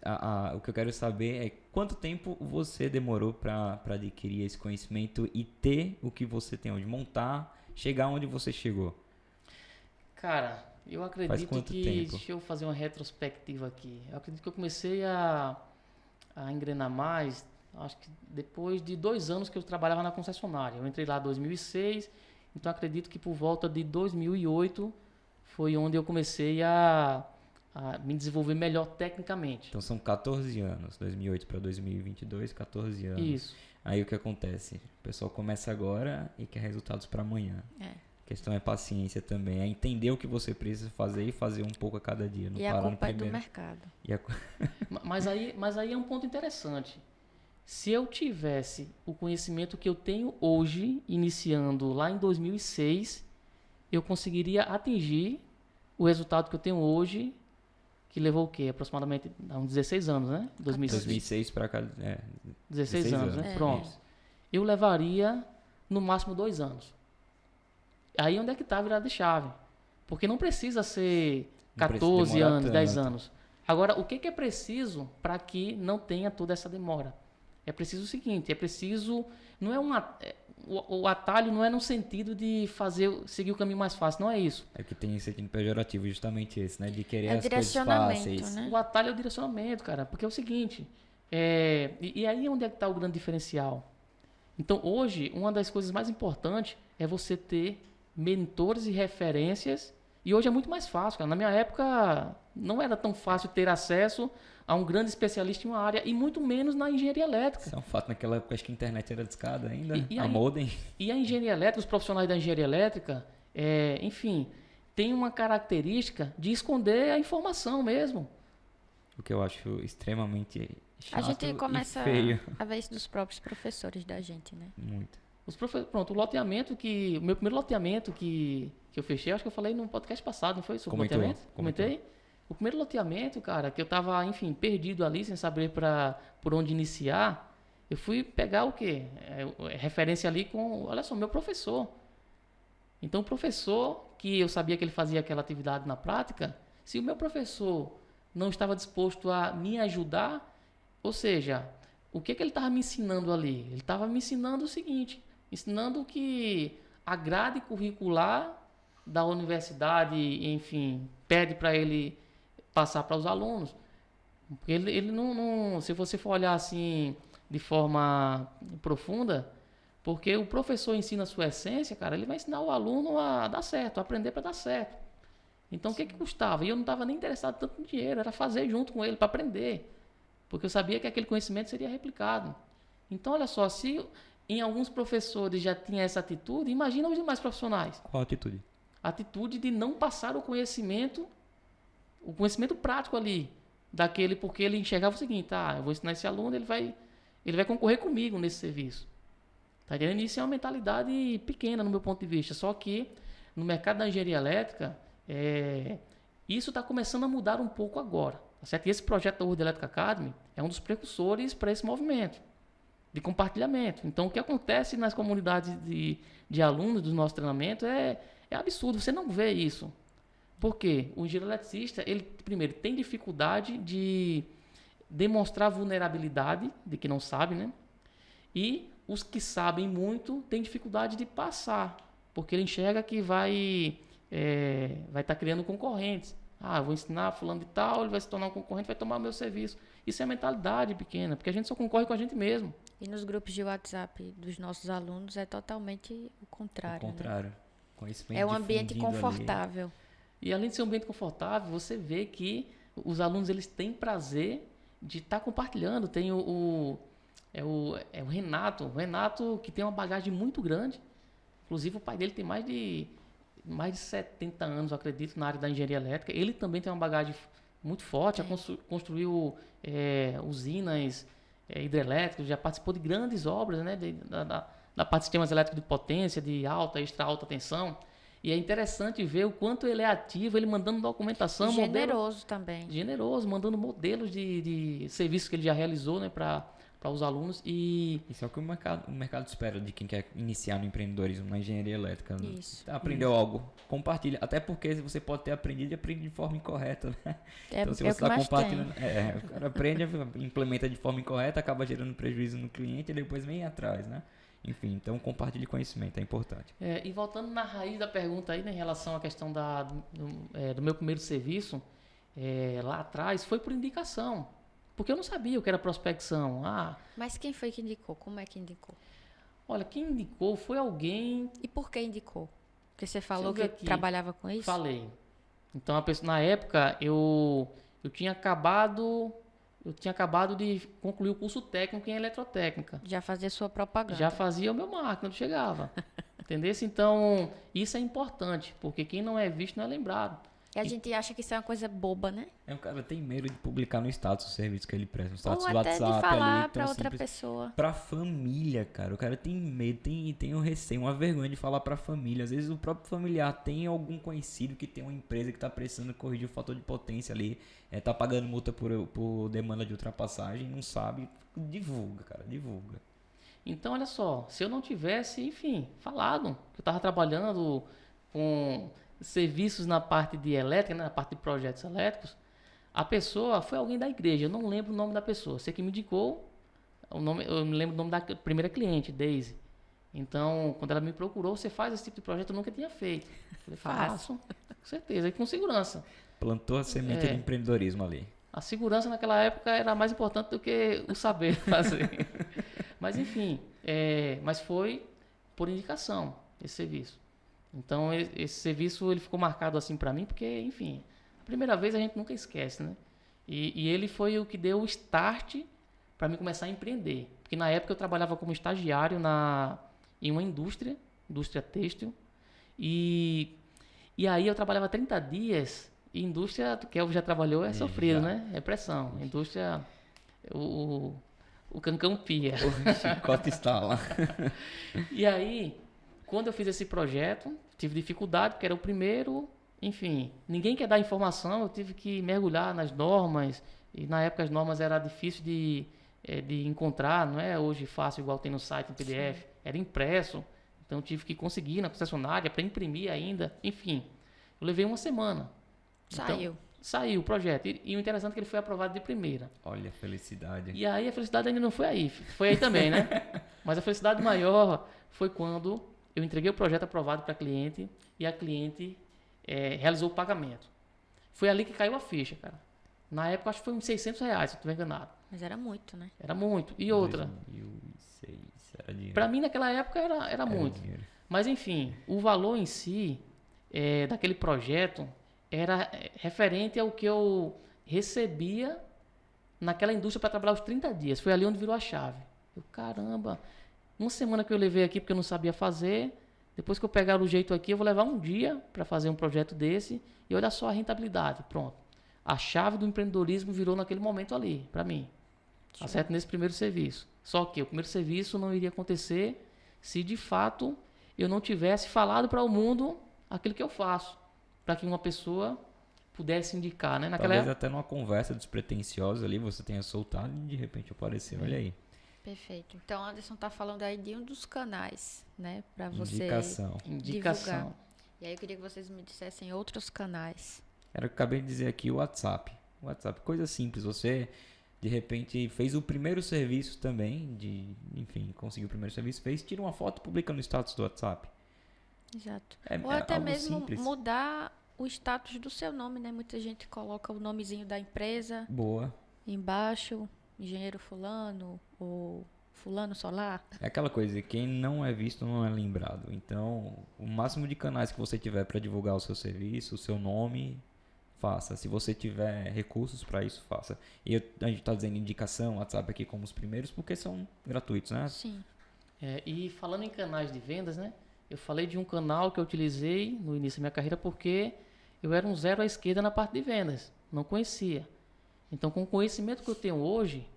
o que eu quero saber é quanto tempo você demorou para adquirir esse conhecimento e ter o que você tem hoje, montar, chegar onde você chegou. Cara, eu acredito que... tempo? Deixa eu fazer uma retrospectiva aqui. Eu acredito que eu comecei a engrenar mais, acho que depois de 2 anos que eu trabalhava na concessionária. Eu entrei lá em 2006, então acredito que por volta de 2008 foi onde eu comecei a me desenvolver melhor tecnicamente. Então são 14 anos, 2008 para 2022, 14 anos. Isso. Aí o que acontece? O pessoal começa agora e quer resultados para amanhã. A questão é paciência também, é entender o que você precisa fazer e fazer um pouco a cada dia. Não e a culpa é do mercado. Mas aí é um ponto interessante. Se eu tivesse o conhecimento que eu tenho hoje, iniciando lá em 2006, eu conseguiria atingir o resultado que eu tenho hoje, que levou o quê? Aproximadamente uns 16 anos, né? 2006 para cá. 16 anos, né? Pronto. Eu levaria no máximo 2 anos. Aí onde é que está a virada de chave? Porque não precisa ser Não precisa 14 demorar anos, 10 tanto. anos. Agora, o que é preciso para que não tenha toda essa demora? É preciso o seguinte, é preciso... Não é o atalho não é no sentido de seguir o caminho mais fácil, não é isso. É que tem esse sentido pejorativo, justamente esse, né? De querer É o as coisas direcionamento, fáceis. né? O atalho é o direcionamento, cara, porque é o seguinte, e aí onde é que está o grande diferencial? Então, hoje, uma das coisas mais importantes é você ter mentores e referências, e hoje é muito mais fácil, cara. Na minha época, não era tão fácil ter acesso a um grande especialista em uma área, e muito menos na engenharia elétrica. Isso é um fato, naquela época acho que a internet era discada ainda, E a aí- modem. E a engenharia elétrica, os profissionais da engenharia elétrica, enfim, tem uma característica de esconder a informação mesmo. O que eu acho extremamente chato A gente começa e feio. a ver isso dos próprios professores da gente, né? Muito. Pronto, o meu primeiro loteamento que eu fechei, acho que eu falei no podcast passado, não foi sobre Comentou, loteamento? comentou. Comentei? O primeiro loteamento, cara, que eu tava, enfim, perdido ali, sem saber por onde iniciar, eu fui pegar o quê? Referência ali com, olha só, meu professor. Então, o professor, que eu sabia que ele fazia aquela atividade na prática, se o meu professor não estava disposto a me ajudar, ou seja, o que ele estava me ensinando ali? Ele estava me ensinando o seguinte, ensinando que a grade curricular da universidade, enfim, pede para ele passar para os alunos. Porque ele não, se você for olhar assim de forma profunda, porque o professor ensina a sua essência, cara, ele vai ensinar o aluno a dar certo, a aprender para dar certo. Então, o que custava? E eu não estava nem interessado tanto no dinheiro, era fazer junto com ele para aprender. Porque eu sabia que aquele conhecimento seria replicado. Então, olha só, se em alguns professores já tinha essa atitude, imagina os demais profissionais. Qual a atitude? A atitude de não passar o conhecimento prático ali, daquele, porque ele enxergava o seguinte, eu vou ensinar esse aluno, ele vai concorrer comigo nesse serviço. Tá entendendo? Isso é uma mentalidade pequena no meu ponto de vista, só que no mercado da engenharia elétrica, isso está começando a mudar um pouco agora. Tá certo? E esse projeto da World Electric Academy é um dos precursores para esse movimento de compartilhamento. Então, o que acontece nas comunidades de alunos do nosso treinamento é absurdo, você não vê isso. Por quê? O engenheiro eletricista, ele, primeiro, tem dificuldade de demonstrar vulnerabilidade, de que não sabe, né? E os que sabem muito têm dificuldade de passar, porque ele enxerga que vai estar criando concorrentes. Eu vou ensinar fulano de tal, ele vai se tornar um concorrente, vai tomar o meu serviço. Isso é mentalidade pequena, porque a gente só concorre com a gente mesmo. E nos grupos de WhatsApp dos nossos alunos é totalmente o contrário. O contrário. Né? Conhecimento É um ambiente difundido confortável. ali. E além de ser um ambiente confortável, você vê que os alunos eles têm prazer de estar compartilhando. Tem o Renato. O Renato que tem uma bagagem muito grande. Inclusive o pai dele tem mais de 70 anos, eu acredito, na área da engenharia elétrica. Ele também tem uma bagagem muito forte, já construiu usinas hidrelétricas, já participou de grandes obras, né, da parte de sistemas elétricos de potência, de alta, extra alta tensão. E é interessante ver o quanto ele é ativo, ele mandando documentação. Generoso também. Generoso, mandando modelos de serviços que ele já realizou, né, para os alunos. Isso é o que o mercado espera de quem quer iniciar no empreendedorismo, na engenharia elétrica. Isso. Aprendeu algo, compartilha. Até porque você pode ter aprendido e aprende de forma incorreta, né? Então, se você está compartilhando, o cara aprende, implementa de forma incorreta, acaba gerando prejuízo no cliente e depois vem atrás, né? Enfim, então compartilhe conhecimento, é importante. E voltando na raiz da pergunta aí, né, em relação à questão do meu primeiro serviço, lá atrás, foi por indicação. Porque eu não sabia o que era prospecção. Mas quem foi que indicou? Como é que indicou? Olha, quem indicou foi alguém... E por que indicou? Porque você falou Deixa eu que ver aqui. trabalhava com isso? Falei. Então, na época, eu tinha acabado de concluir o curso técnico em eletrotécnica. Já fazia sua propaganda. Já fazia o meu marketing, quando chegava. Entendeu? Então, isso é importante, porque quem não é visto não é lembrado. E a gente acha que isso é uma coisa boba, né? O cara tem medo de publicar no status o serviço que ele presta, no status Ou do até WhatsApp de falar ali. pra outra pessoa. Pra família, cara. O cara tem medo, tem um receio, uma vergonha de falar pra família. Às vezes o próprio familiar tem algum conhecido que tem uma empresa que tá precisando corrigir o fator de potência ali, tá pagando multa por demanda de ultrapassagem, não sabe. Divulga, cara, divulga. Então, olha só, se eu não tivesse, enfim, falado que eu estava trabalhando com serviços na parte de elétrica, né, na parte de projetos elétricos, a pessoa foi alguém da igreja. Eu não lembro o nome da pessoa. Você que me indicou, eu me lembro o nome da primeira cliente, Daisy. Então, quando ela me procurou, você faz esse tipo de projeto, eu nunca tinha feito. Eu falei, faço, com certeza, e com segurança. Plantou a semente de empreendedorismo ali. A segurança naquela época era mais importante do que o saber fazer. Mas enfim, mas foi por indicação esse serviço. Então esse serviço ele ficou marcado assim para mim, porque enfim, a primeira vez a gente nunca esquece, né? E ele foi o que deu o start para mim começar a empreender. Porque na época eu trabalhava como estagiário em uma indústria têxtil. E aí eu trabalhava 30 dias. E indústria, que eu já trabalhou, é sofrido, né? É pressão. Indústria, o cancão pia. O chicote está lá. E aí, quando eu fiz esse projeto, tive dificuldade, porque era o primeiro. Enfim, ninguém quer dar informação, eu tive que mergulhar nas normas. E na época as normas era difícil de encontrar, não é hoje fácil, igual tem no site em PDF. Sim. Era impresso, então eu tive que conseguir na concessionária para imprimir ainda. Enfim, eu levei uma semana. Então, saiu o projeto. E o interessante é que ele foi aprovado de primeira. Olha a felicidade. E aí a felicidade ainda não foi aí. Foi aí também, né? Mas a felicidade maior foi quando eu entreguei o projeto aprovado para a cliente e a cliente realizou o pagamento. Foi ali que caiu a ficha, cara. Na época acho que foi uns R$600, se eu não estiver enganado. Mas era muito, né? Era muito. E outra. 2006, era dinheiro. Para mim naquela época era muito. Dinheiro. Mas enfim, o valor em si daquele projeto era referente ao que eu recebia naquela indústria para trabalhar os 30 dias. Foi ali onde virou a chave. Eu, caramba, uma semana que eu levei aqui porque eu não sabia fazer, depois que eu pegar o jeito aqui, eu vou levar um dia para fazer um projeto desse e olha só a rentabilidade. Pronto. A chave do empreendedorismo virou naquele momento ali, para mim. Tá certo? Nesse primeiro serviço. Só que o primeiro serviço não iria acontecer se de fato eu não tivesse falado para o mundo aquilo que eu faço. Para que uma pessoa pudesse indicar, né? Talvez até numa conversa despretensiosa ali você tenha soltado e de repente apareceu, olha aí. Perfeito. Então, Anderson está falando aí de um dos canais, né? Para você Indicação. Divulgar. E aí eu queria que vocês me dissessem outros canais. Era o que eu acabei de dizer aqui, o WhatsApp. Coisa simples. Você, de repente, fez o primeiro serviço também, enfim, conseguiu o primeiro serviço, tira uma foto e publica no status do WhatsApp. Exato. Ou até mesmo simples. Mudar o status do seu nome, né? Muita gente coloca o nomezinho da empresa. Boa. Embaixo, engenheiro fulano ou fulano solar. É aquela coisa, quem não é visto não é lembrado. Então, o máximo de canais que você tiver para divulgar o seu serviço, o seu nome, faça. Se você tiver recursos para isso, faça. E a gente está dizendo indicação, WhatsApp aqui como os primeiros, porque são gratuitos, né? Sim. E falando em canais de vendas, né? Eu falei de um canal que eu utilizei no início da minha carreira porque eu era um zero à esquerda na parte de vendas. Não conhecia. Então, com o conhecimento que eu tenho hoje,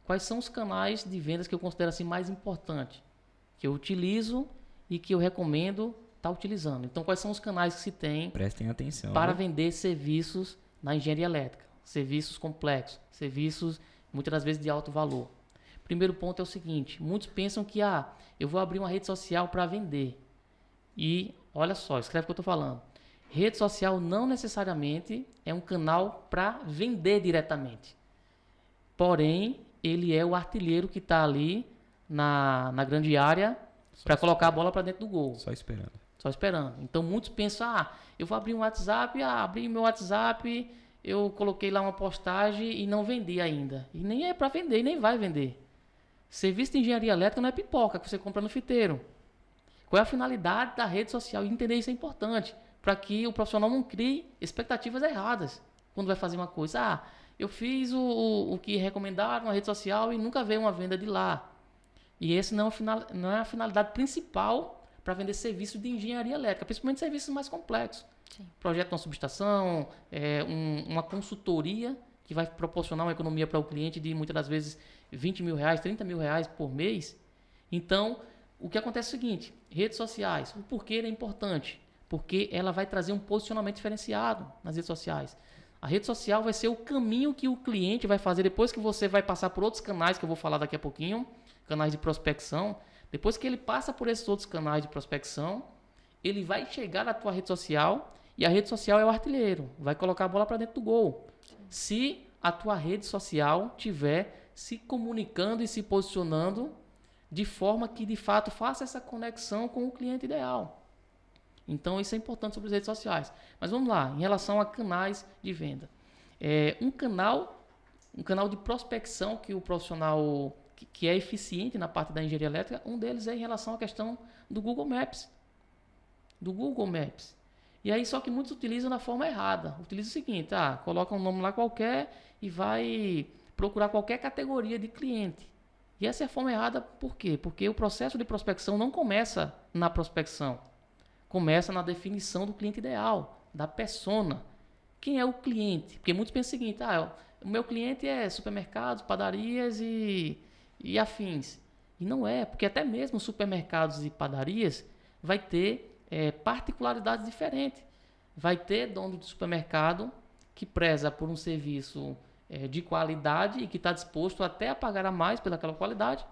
quais são os canais de vendas que eu considero assim mais importantes? Que eu utilizo e que eu recomendo estar utilizando. Então, quais são os canais que se tem Prestem atenção, para vender serviços na engenharia elétrica? Serviços complexos, serviços muitas das vezes de alto valor. Primeiro ponto é o seguinte, muitos pensam que eu vou abrir uma rede social para vender. E olha só, escreve o que eu estou falando. Rede social não necessariamente é um canal para vender diretamente. Porém, ele é o artilheiro que está ali na grande área para colocar a bola para dentro do gol. Só esperando. Então, muitos pensam, eu vou abrir um WhatsApp, abri meu WhatsApp, eu coloquei lá uma postagem e não vendi ainda. E nem é para vender, e nem vai vender. Serviço de engenharia elétrica não é pipoca que você compra no fiteiro. Qual é a finalidade da rede social? E entender isso é importante, para que o profissional não crie expectativas erradas quando vai fazer uma coisa. Eu fiz o que recomendaram na rede social e nunca veio uma venda de lá. E esse não é a finalidade principal para vender serviços de engenharia elétrica, principalmente serviços mais complexos. Sim. Projeto de uma subestação, uma consultoria que vai proporcionar uma economia para o cliente de muitas das vezes R$20 mil, R$30 mil por mês. Então, o que acontece é o seguinte, redes sociais, o porquê é importante? Porque ela vai trazer um posicionamento diferenciado nas redes sociais. A rede social vai ser o caminho que o cliente vai fazer depois que você vai passar por outros canais, que eu vou falar daqui a pouquinho, canais de prospecção. Depois que ele passa por esses outros canais de prospecção, ele vai chegar na tua rede social e a rede social é o artilheiro, vai colocar a bola para dentro do gol. Se a tua rede social tiver se comunicando e se posicionando de forma que de fato faça essa conexão com o cliente ideal. Então isso é importante sobre as redes sociais. Mas vamos lá, em relação a canais de venda. Um canal de prospecção que o profissional que é eficiente na parte da engenharia elétrica, um deles é em relação à questão do Google Maps. E aí só que muitos utilizam da forma errada. Utiliza o seguinte, coloca um nome lá qualquer e vai procurar qualquer categoria de cliente. E essa é a forma errada, por quê? Porque o processo de prospecção não começa na prospecção. Começa na definição do cliente ideal, da persona. Quem é o cliente? Porque muitos pensam o seguinte, o meu cliente é supermercados, padarias e afins. E não é, porque até mesmo supermercados e padarias vai ter particularidades diferentes. Vai ter dono de supermercado que preza por um serviço de qualidade e que está disposto até a pagar a mais pelaquela qualidade.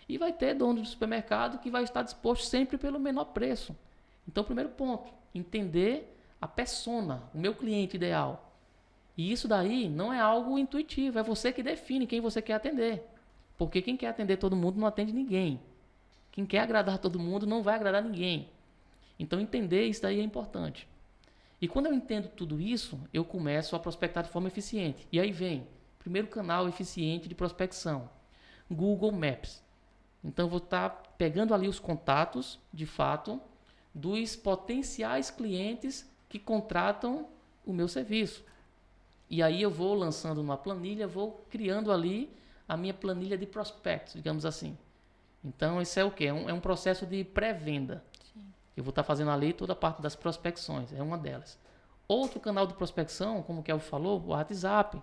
E vai ter dono de supermercado que vai estar disposto sempre pelo menor preço. Então, primeiro ponto, entender a persona, o meu cliente ideal. E isso daí não é algo intuitivo, é você que define quem você quer atender. Porque quem quer atender todo mundo não atende ninguém. Quem quer agradar todo mundo não vai agradar ninguém. Então, entender isso daí é importante. E quando eu entendo tudo isso, eu começo a prospectar de forma eficiente. E aí vem, primeiro canal eficiente de prospecção, Google Maps. Então, eu vou estar pegando ali os contatos, de fato, dos potenciais clientes que contratam o meu serviço. E aí eu vou lançando uma planilha, vou criando ali a minha planilha de prospectos, digamos assim. Então, isso é o quê? É um processo de pré-venda. Eu vou estar fazendo ali toda a parte das prospecções, é uma delas. Outro canal de prospecção, como o Kelvin falou, o WhatsApp.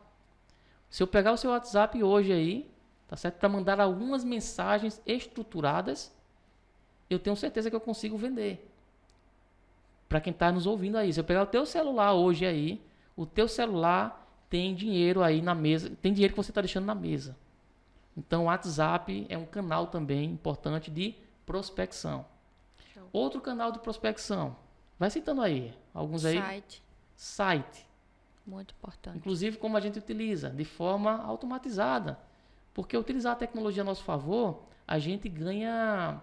Se eu pegar o seu WhatsApp hoje aí, tá certo? Para mandar algumas mensagens estruturadas, eu tenho certeza que eu consigo vender. Para quem está nos ouvindo aí, se eu pegar o teu celular hoje aí, o teu celular tem dinheiro aí na mesa, tem dinheiro que você está deixando na mesa. Então o WhatsApp é um canal também importante de prospecção. Show. Outro canal de prospecção, vai citando aí, alguns aí. Site. Muito importante. Inclusive como a gente utiliza, de forma automatizada. Porque utilizar a tecnologia a nosso favor, a gente ganha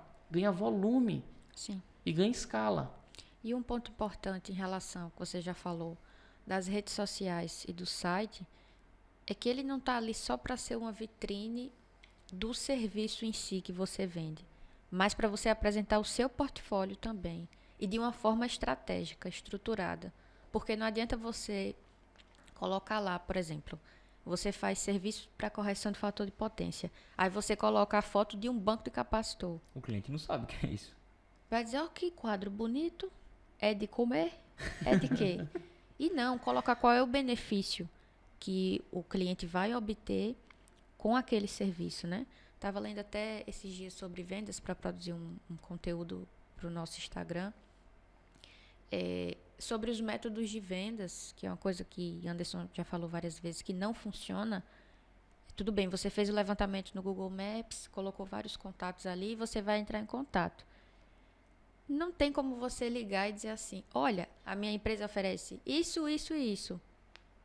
volume. Sim. E ganha escala. E um ponto importante em relação ao que você já falou das redes sociais e do site é que ele não está ali só para ser uma vitrine do serviço em si que você vende, mas para você apresentar o seu portfólio também e de uma forma estratégica, estruturada. Porque não adianta você colocar lá, por exemplo, você faz serviço para correção de fator de potência. Aí você coloca a foto de um banco de capacitor. O cliente não sabe o que é isso. Vai dizer, que quadro bonito. É de comer? É de quê? E não, colocar qual é o benefício que o cliente vai obter com aquele serviço, né? Estava lendo até esses dias sobre vendas para produzir um conteúdo para o nosso Instagram. Sobre os métodos de vendas, que é uma coisa que Anderson já falou várias vezes, que não funciona. Tudo bem, você fez o levantamento no Google Maps, colocou vários contatos ali e você vai entrar em contato. Não tem como você ligar e dizer assim, olha, a minha empresa oferece isso, isso e isso.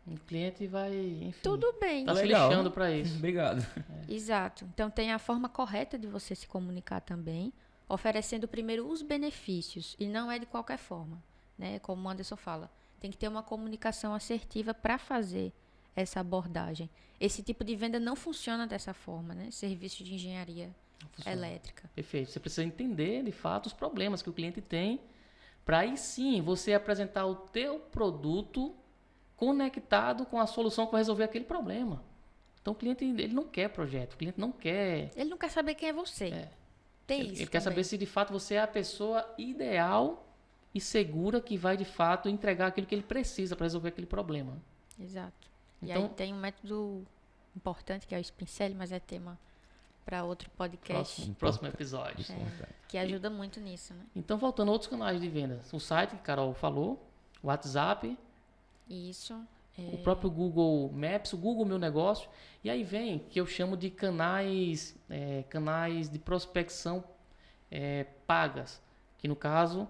O cliente vai, enfim... Tudo bem. Tá se lixando para isso. Obrigado. Exato. Então, tem a forma correta de você se comunicar também, oferecendo primeiro os benefícios, e não é de qualquer forma, né? Como o Anderson fala, tem que ter uma comunicação assertiva para fazer essa abordagem. Esse tipo de venda não funciona dessa forma, né? Serviço de engenharia elétrica. Perfeito. Você precisa entender, de fato, os problemas que o cliente tem, para aí sim você apresentar o teu produto conectado com a solução que vai resolver aquele problema. Então o cliente ele não quer projeto, o cliente não quer... Ele não quer saber quem é você. Tem isso Ele quer saber se de fato você é a pessoa ideal e segura que vai de fato entregar aquilo que ele precisa para resolver aquele problema. Exato. Então, e aí tem um método importante que é o Spin Selling, mas é tema para outro podcast. Próximo episódio. Que ajuda muito nisso, né? Então, voltando a outros canais de venda. O site que a Carol falou, o WhatsApp. Isso. O próprio Google Maps, o Google Meu Negócio. E aí vem, que eu chamo de canais de prospecção pagas. Que no caso,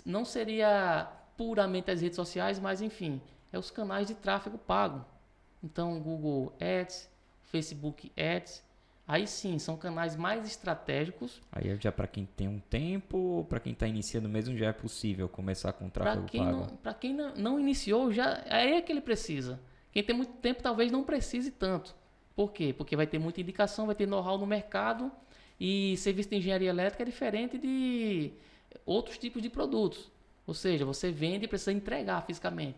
não seria puramente as redes sociais, mas enfim, é os canais de tráfego pago. Então, Google Ads, Facebook Ads, aí sim, são canais mais estratégicos. Aí já para quem tem um tempo, para quem está iniciando mesmo, já é possível começar com tráfego pago. Para quem não iniciou, já é que ele precisa. Quem tem muito tempo talvez não precise tanto. Por quê? Porque vai ter muita indicação, vai ter know-how no mercado, e serviço de engenharia elétrica é diferente de outros tipos de produtos. Ou seja, você vende e precisa entregar fisicamente.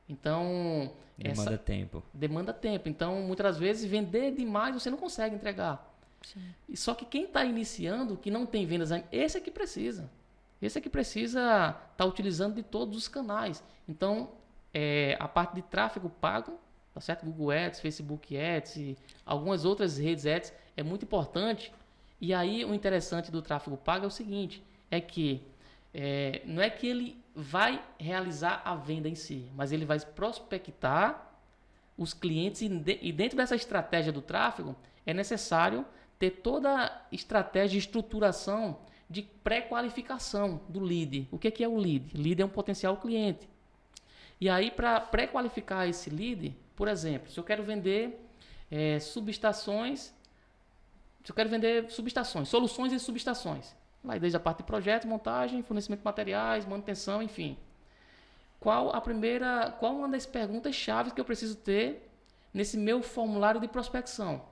Então, Demanda tempo. Demanda tempo. Então, muitas das vezes, vender demais você não consegue entregar. Sim. E só que quem está iniciando, que não tem vendas ainda, esse é que precisa. Esse é que precisa estar utilizando de todos os canais. Então, a parte de tráfego pago, tá certo? Google Ads, Facebook Ads e algumas outras redes Ads é muito importante. E aí, o interessante do tráfego pago é o seguinte, é que não é que ele vai realizar a venda em si, mas ele vai prospectar os clientes e dentro dessa estratégia do tráfego é necessário ter toda a estratégia de estruturação de pré-qualificação do lead. O que é o lead? Lead é um potencial cliente. E aí, para pré-qualificar esse lead, por exemplo, se eu quero vender subestações, soluções e subestações, vai desde a parte de projeto, montagem, fornecimento de materiais, manutenção, enfim. Qual uma das perguntas chaves que eu preciso ter nesse meu formulário de prospecção?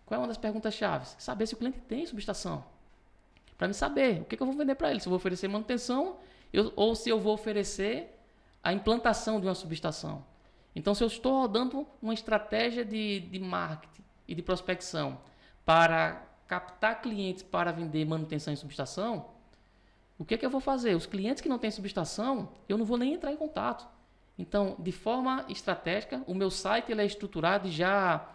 Qual é uma das perguntas chaves? Saber se o cliente tem subestação. Para me saber o que eu vou vender para ele. Se eu vou oferecer manutenção ou se eu vou oferecer a implantação de uma subestação. Então, se eu estou rodando uma estratégia de marketing e de prospecção para captar clientes para vender manutenção em subestação, o que eu vou fazer? Os clientes que não têm subestação, eu não vou nem entrar em contato. Então, de forma estratégica, o meu site ele é estruturado e já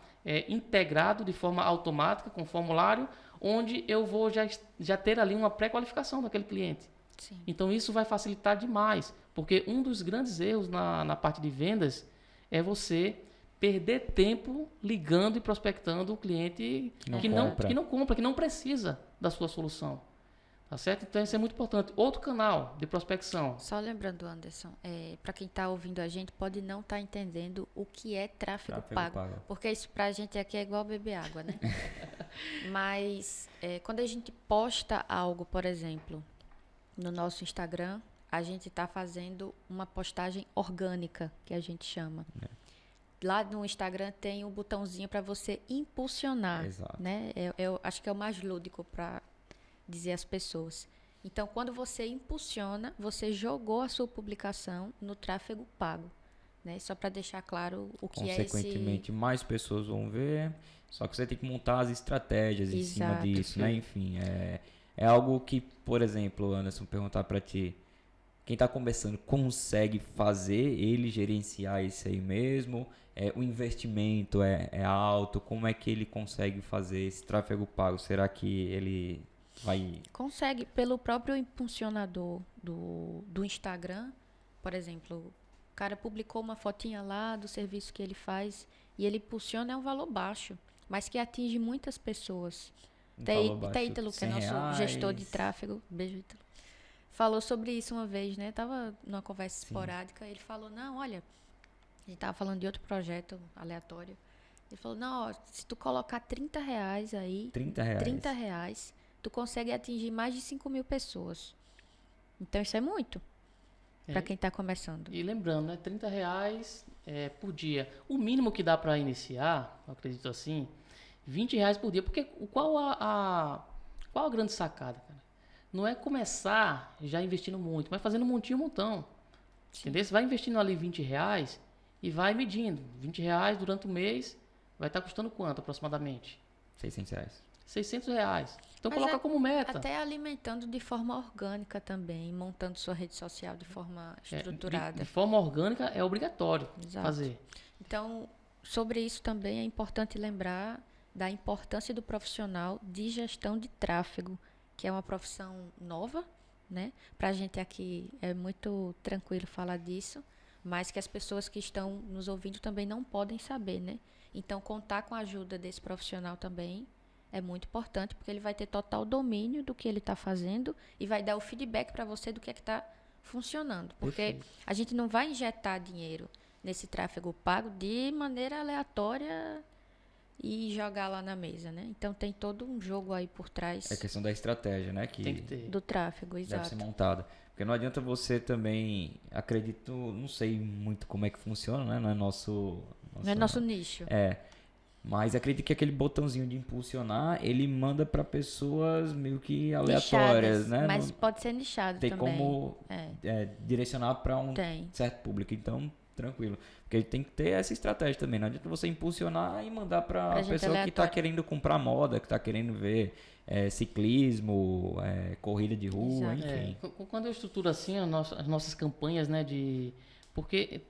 integrado de forma automática com formulário, onde eu vou já ter ali uma pré-qualificação daquele cliente. Sim. Então, isso vai facilitar demais, porque um dos grandes erros na parte de vendas é você perder tempo ligando e prospectando o cliente que não compra, que não precisa da sua solução. Tá certo? Então isso é muito importante. Outro canal de prospecção. Só lembrando, Anderson, para quem está ouvindo a gente, pode não estar entendendo o que é tráfego pago. Porque isso para a gente aqui é igual beber água, né? Mas quando a gente posta algo, por exemplo, no nosso Instagram, a gente está fazendo uma postagem orgânica, que a gente chama. Lá no Instagram tem um botãozinho para você impulsionar. Exato. Né? Eu acho que é o mais lúdico para dizer às pessoas. Então, quando você impulsiona, você jogou a sua publicação no tráfego pago. Né? Só para deixar claro o que é esse... Consequentemente, mais pessoas vão ver, só que você tem que montar as estratégias em cima disso, né? Enfim, é algo que, por exemplo, Anderson, perguntar para ti, quem está começando consegue fazer ele gerenciar isso aí mesmo? O investimento é alto? Como é que ele consegue fazer esse tráfego pago? Será que ele vai... Consegue. Pelo próprio impulsionador do Instagram, por exemplo, o cara publicou uma fotinha lá do serviço que ele faz e ele impulsiona, é um valor baixo, mas que atinge muitas pessoas. Até Ítalo, que é nosso gestor de tráfego, beijo Ítalo, falou sobre isso uma vez, né? Tava numa conversa esporádica, ele falou, não, olha, a gente tava falando de outro projeto aleatório. Ele falou, não, ó, se tu colocar R$30 aí, R$30, tu consegue atingir mais de 5.000 pessoas. Então isso é muito para quem tá começando. E lembrando, né? R$30 por dia. O mínimo que dá para iniciar, eu acredito assim, R$20 por dia. Porque qual a grande sacada, cara? Não é começar já investindo muito, mas fazendo um montinho, um montão. Entendeu? Você vai investindo ali R$20 e vai medindo. R$20 durante o mês vai estar custando quanto aproximadamente? R$600. R$600. Então mas coloca como meta. Até alimentando de forma orgânica também, montando sua rede social de forma estruturada. De forma orgânica é obrigatório fazer. Então, sobre isso também é importante lembrar da importância do profissional de gestão de tráfego, que é uma profissão nova, né? Para a gente aqui é muito tranquilo falar disso, mas que as pessoas que estão nos ouvindo também não podem saber, né? Então, contar com a ajuda desse profissional também é muito importante, porque ele vai ter total domínio do que ele está fazendo e vai dar o feedback para você do que é que está funcionando. Porque Perfeito. a gente não vai injetar dinheiro nesse tráfego pago de maneira aleatória e jogar lá na mesa, né? Então tem todo um jogo aí por trás É questão da estratégia, né? Que Tem que ter. do tráfego, deve exato. ser montada. Porque não adianta você também, acredito, não sei muito como é que funciona, né? Não é Não é nosso nicho. Mas acredito que aquele botãozinho de impulsionar, ele manda para pessoas meio que aleatórias, Nichadas, né? mas Não pode ser nichado tem também. como direcionar para um Tem. certo público. Então, tranquilo. Porque tem que ter essa estratégia também. Não adianta você impulsionar e mandar para Pra a gente pessoa que está aleatória. querendo comprar moda, que está querendo ver ciclismo, corrida de rua, Exato. enfim. Quando eu estruturo assim as nossas campanhas, né, porque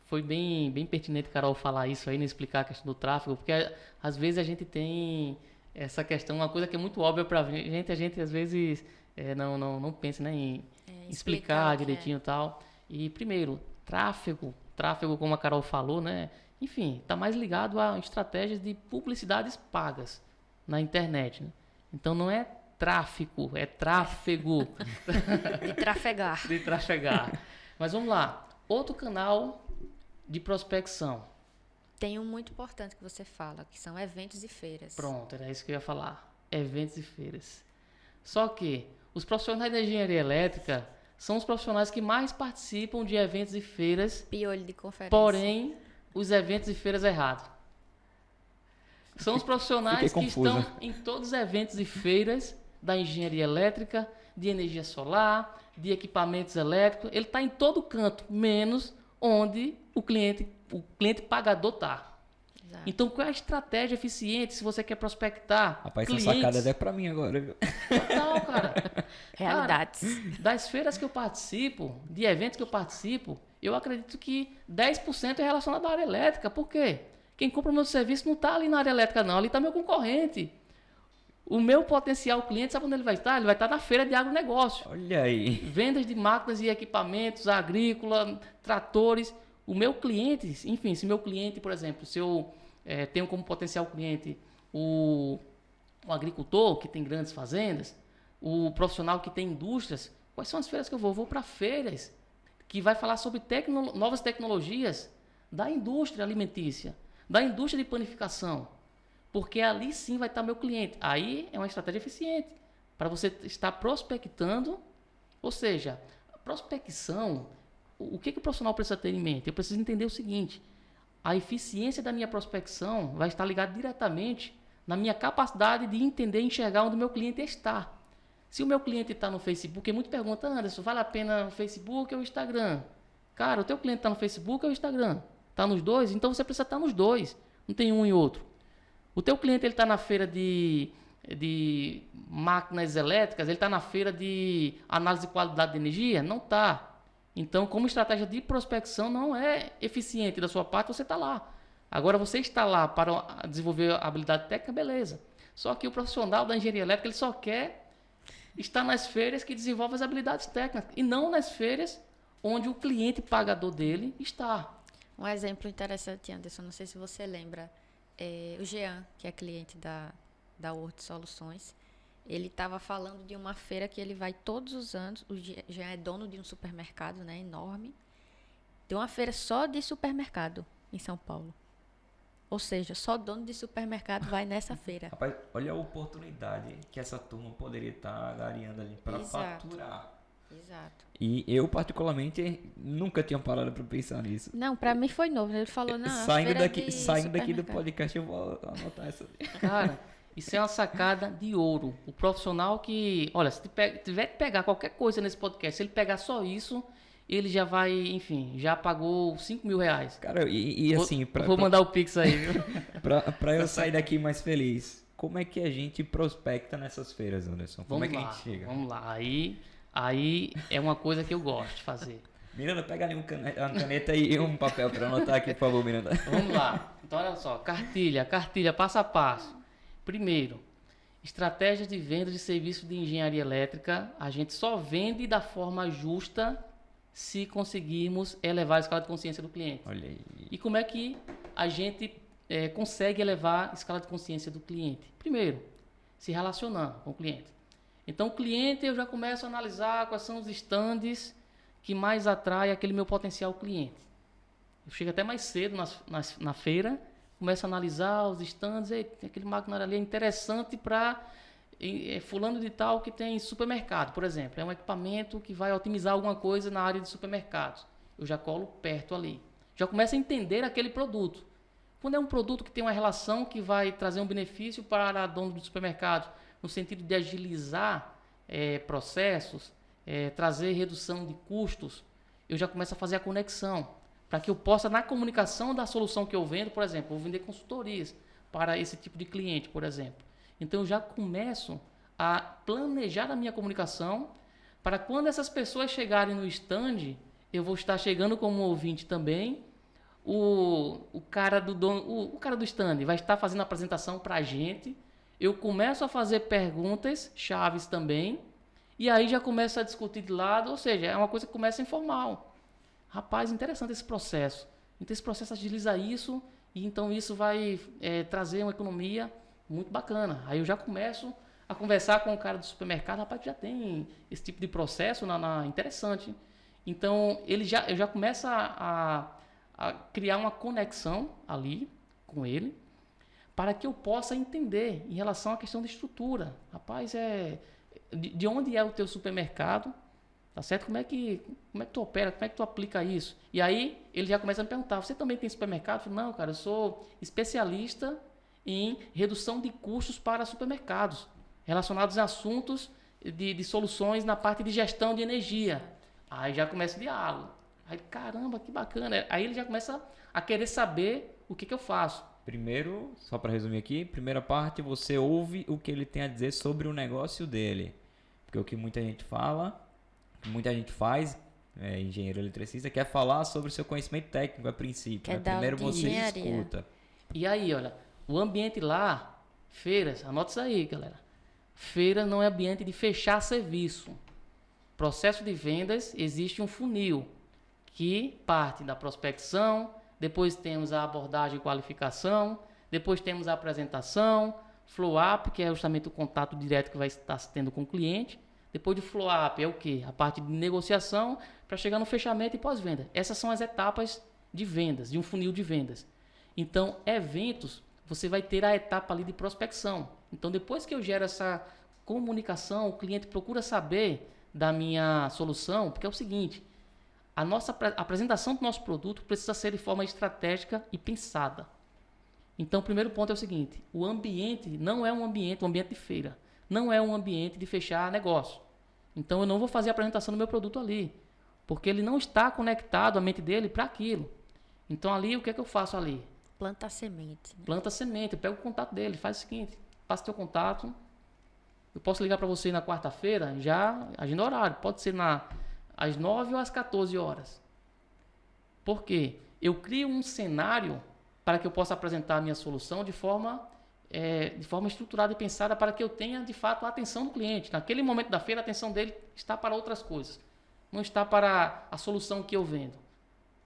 foi bem pertinente, Carol, falar isso aí, né, explicar a questão do tráfego, porque às vezes a gente tem essa questão, uma coisa que é muito óbvia para a gente às vezes não pensa, né, em explicar o que direitinho e tal. E primeiro, tráfego, como a Carol falou, né, enfim, está mais ligado a estratégias de publicidades pagas na internet, né? Então não é tráfico, é tráfego. De trafegar. De trafegar. Mas vamos lá. Outro canal de prospecção. Tem um muito importante que você fala, que são eventos e feiras. Pronto, era isso que eu ia falar. Eventos e feiras. Só que os profissionais da engenharia elétrica são os profissionais que mais participam de eventos e feiras, Piolho de conferência. porém, os eventos e feiras errados. São os profissionais Fiquei que confuso. estão em todos os eventos e feiras da engenharia elétrica, de energia solar, de equipamentos elétricos. Ele está em todo canto, menos onde o cliente pagador está. Exato. Então, qual é a estratégia eficiente se você quer prospectar Rapaz, clientes? essa sacada é pra mim agora, viu? Total, cara. Realidades. Cara, das feiras que eu participo, de eventos que eu participo, eu acredito que 10% é relacionado à área elétrica. Por quê? Quem compra o meu serviço não está ali na área elétrica, não. Ali está meu concorrente. O meu potencial cliente, sabe onde ele vai estar? Ele vai estar na feira de agronegócio. Olha aí. Vendas de máquinas e equipamentos agrícolas, tratores. O meu cliente, enfim, se meu cliente, por exemplo, se eu tenho como potencial cliente o agricultor que tem grandes fazendas, o profissional que tem indústrias, quais são as feiras que eu vou? Eu vou para feiras que vai falar sobre novas tecnologias da indústria alimentícia, da indústria de panificação, porque ali sim vai estar meu cliente. Aí é uma estratégia eficiente para você estar prospectando, ou seja, prospecção. O que o profissional precisa ter em mente? Eu preciso entender o seguinte: a eficiência da minha prospecção vai estar ligada diretamente na minha capacidade de entender e enxergar onde o meu cliente está. Se o meu cliente está no Facebook, muito pergunta, Anderson, vale a pena o Facebook ou o Instagram? Cara, o teu cliente está no Facebook ou o Instagram? Está nos dois? Então você precisa estar nos dois. Não tem um e outro. O teu cliente está na feira de máquinas elétricas, ele está na feira de análise de qualidade de energia? Não está. Então, como estratégia de prospecção, não é eficiente da sua parte, você está lá. Agora, você está lá para desenvolver a habilidade técnica, beleza. Só que o profissional da engenharia elétrica, ele só quer estar nas feiras que desenvolvem as habilidades técnicas e não nas feiras onde o cliente pagador dele está. Um exemplo interessante, Anderson, não sei se você lembra, o Jean, que é cliente da Word Soluções, ele estava falando de uma feira que ele vai todos os anos. O Jean é dono de um supermercado, né, enorme. Tem uma feira só de supermercado em São Paulo. Ou seja, só dono de supermercado vai nessa feira. Rapaz, olha a oportunidade que essa turma poderia estar agariando ali para Exato. faturar. Exato. E eu, particularmente, nunca tinha parado para pensar nisso. Não, pra mim foi novo. Ele falou, não, Saindo daqui do supermercado. podcast, eu vou anotar essa. Cara, isso é uma sacada de ouro. O profissional que... Olha, se tiver que pegar qualquer coisa nesse podcast, se ele pegar só isso, ele já vai, enfim, já pagou 5 mil reais. Cara, e assim... Vou mandar o Pix aí, viu? Pra eu sair daqui mais feliz, como é que a gente prospecta nessas feiras, Anderson? Como é que a gente chega? Vamos lá. Aí é uma coisa que eu gosto de fazer. Miranda, pega ali uma caneta e um papel para anotar aqui, por favor, Miranda. Vamos lá. Então, olha só. Cartilha, passo a passo. Primeiro, estratégias de venda de serviço de engenharia elétrica. A gente só vende da forma justa se conseguirmos elevar a escala de consciência do cliente. Olha aí. E como é que a gente consegue elevar a escala de consciência do cliente? Primeiro, se relacionando com o cliente. Então, o cliente, eu já começo a analisar quais são os estandes que mais atrai aquele meu potencial cliente. Eu chego até mais cedo na feira, começo a analisar os stands, aquele maquinário ali é interessante para fulano de tal que tem supermercado, por exemplo. É um equipamento que vai otimizar alguma coisa na área de supermercados. Eu já colo perto ali. Já começo a entender aquele produto. Quando é um produto que tem uma relação que vai trazer um benefício para dono do supermercado, no sentido de agilizar processos, trazer redução de custos, eu já começo a fazer a conexão, para que eu possa, na comunicação da solução que eu vendo, por exemplo, vou vender consultorias para esse tipo de cliente, por exemplo. Então eu já começo a planejar a minha comunicação para quando essas pessoas chegarem no stand, eu vou estar chegando como ouvinte também. O cara do stand vai estar fazendo a apresentação para a gente. Eu começo a fazer perguntas chaves também. E aí já começa a discutir de lado, ou seja, é uma coisa que começa informal. Rapaz, interessante esse processo. Então esse processo agiliza isso e então isso vai trazer uma economia muito bacana. Aí eu já começo a conversar com o cara do supermercado, rapaz, já tem esse tipo de processo interessante. Então eu já começo a criar uma conexão ali com ele, para que eu possa entender em relação à questão de estrutura. Rapaz, de onde é o teu supermercado? Tá certo? Como é que tu opera? Como é que tu aplica isso? E aí ele já começa a me perguntar, você também tem supermercado? Eu falo, não, cara, eu sou especialista em redução de custos para supermercados, relacionados a assuntos de soluções na parte de gestão de energia. Aí já começa o diálogo. Aí, caramba, que bacana. Aí ele já começa a querer saber o que eu faço. Primeiro, só para resumir aqui, primeira parte, você ouve o que ele tem a dizer sobre o negócio dele. Porque o que muita gente fala, o que muita gente faz, engenheiro eletricista, quer falar sobre o seu conhecimento técnico a princípio. Né? Primeiro você escuta. E aí, olha, o ambiente lá, feiras, anota isso aí, galera. Feira não é ambiente de fechar serviço. Processo de vendas, existe um funil que parte da prospecção, depois temos a abordagem e qualificação, depois temos a apresentação, flow-up, que é justamente o contato direto que vai estar tendo com o cliente. Depois de flow-up é o quê? A parte de negociação para chegar no fechamento e pós-venda. Essas são as etapas de vendas, de um funil de vendas. Então, eventos, você vai ter a etapa ali de prospecção. Então, depois que eu gero essa comunicação, o cliente procura saber da minha solução, porque é o seguinte, a apresentação do nosso produto precisa ser de forma estratégica e pensada. Então, o primeiro ponto é o seguinte, o ambiente não é um ambiente de feira, não é um ambiente de fechar negócio. Então, eu não vou fazer a apresentação do meu produto ali, porque ele não está conectado, a mente dele, para aquilo. Então, ali, o que é que eu faço ali? Planta a semente. Né? Planta a semente, eu pego o contato dele, faz o seguinte, passa teu contato, eu posso ligar para você na quarta-feira, já agenda horário, pode ser às 9 ou às 14 horas. Por quê? Eu crio um cenário para que eu possa apresentar a minha solução de forma estruturada e pensada para que eu tenha, de fato, a atenção do cliente. Naquele momento da feira, a atenção dele está para outras coisas. Não está para a solução que eu vendo.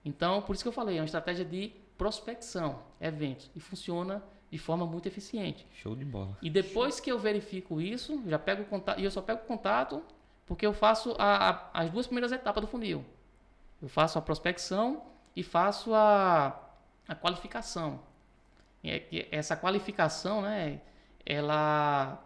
Então, por isso que eu falei, é uma estratégia de prospecção, eventos. E funciona de forma muito eficiente. Show de bola. E depois que eu verifico isso, já pego o contato, e eu só pego o contato porque eu faço as duas primeiras etapas do funil. Eu faço a prospecção e faço a qualificação. Essa qualificação, né, ela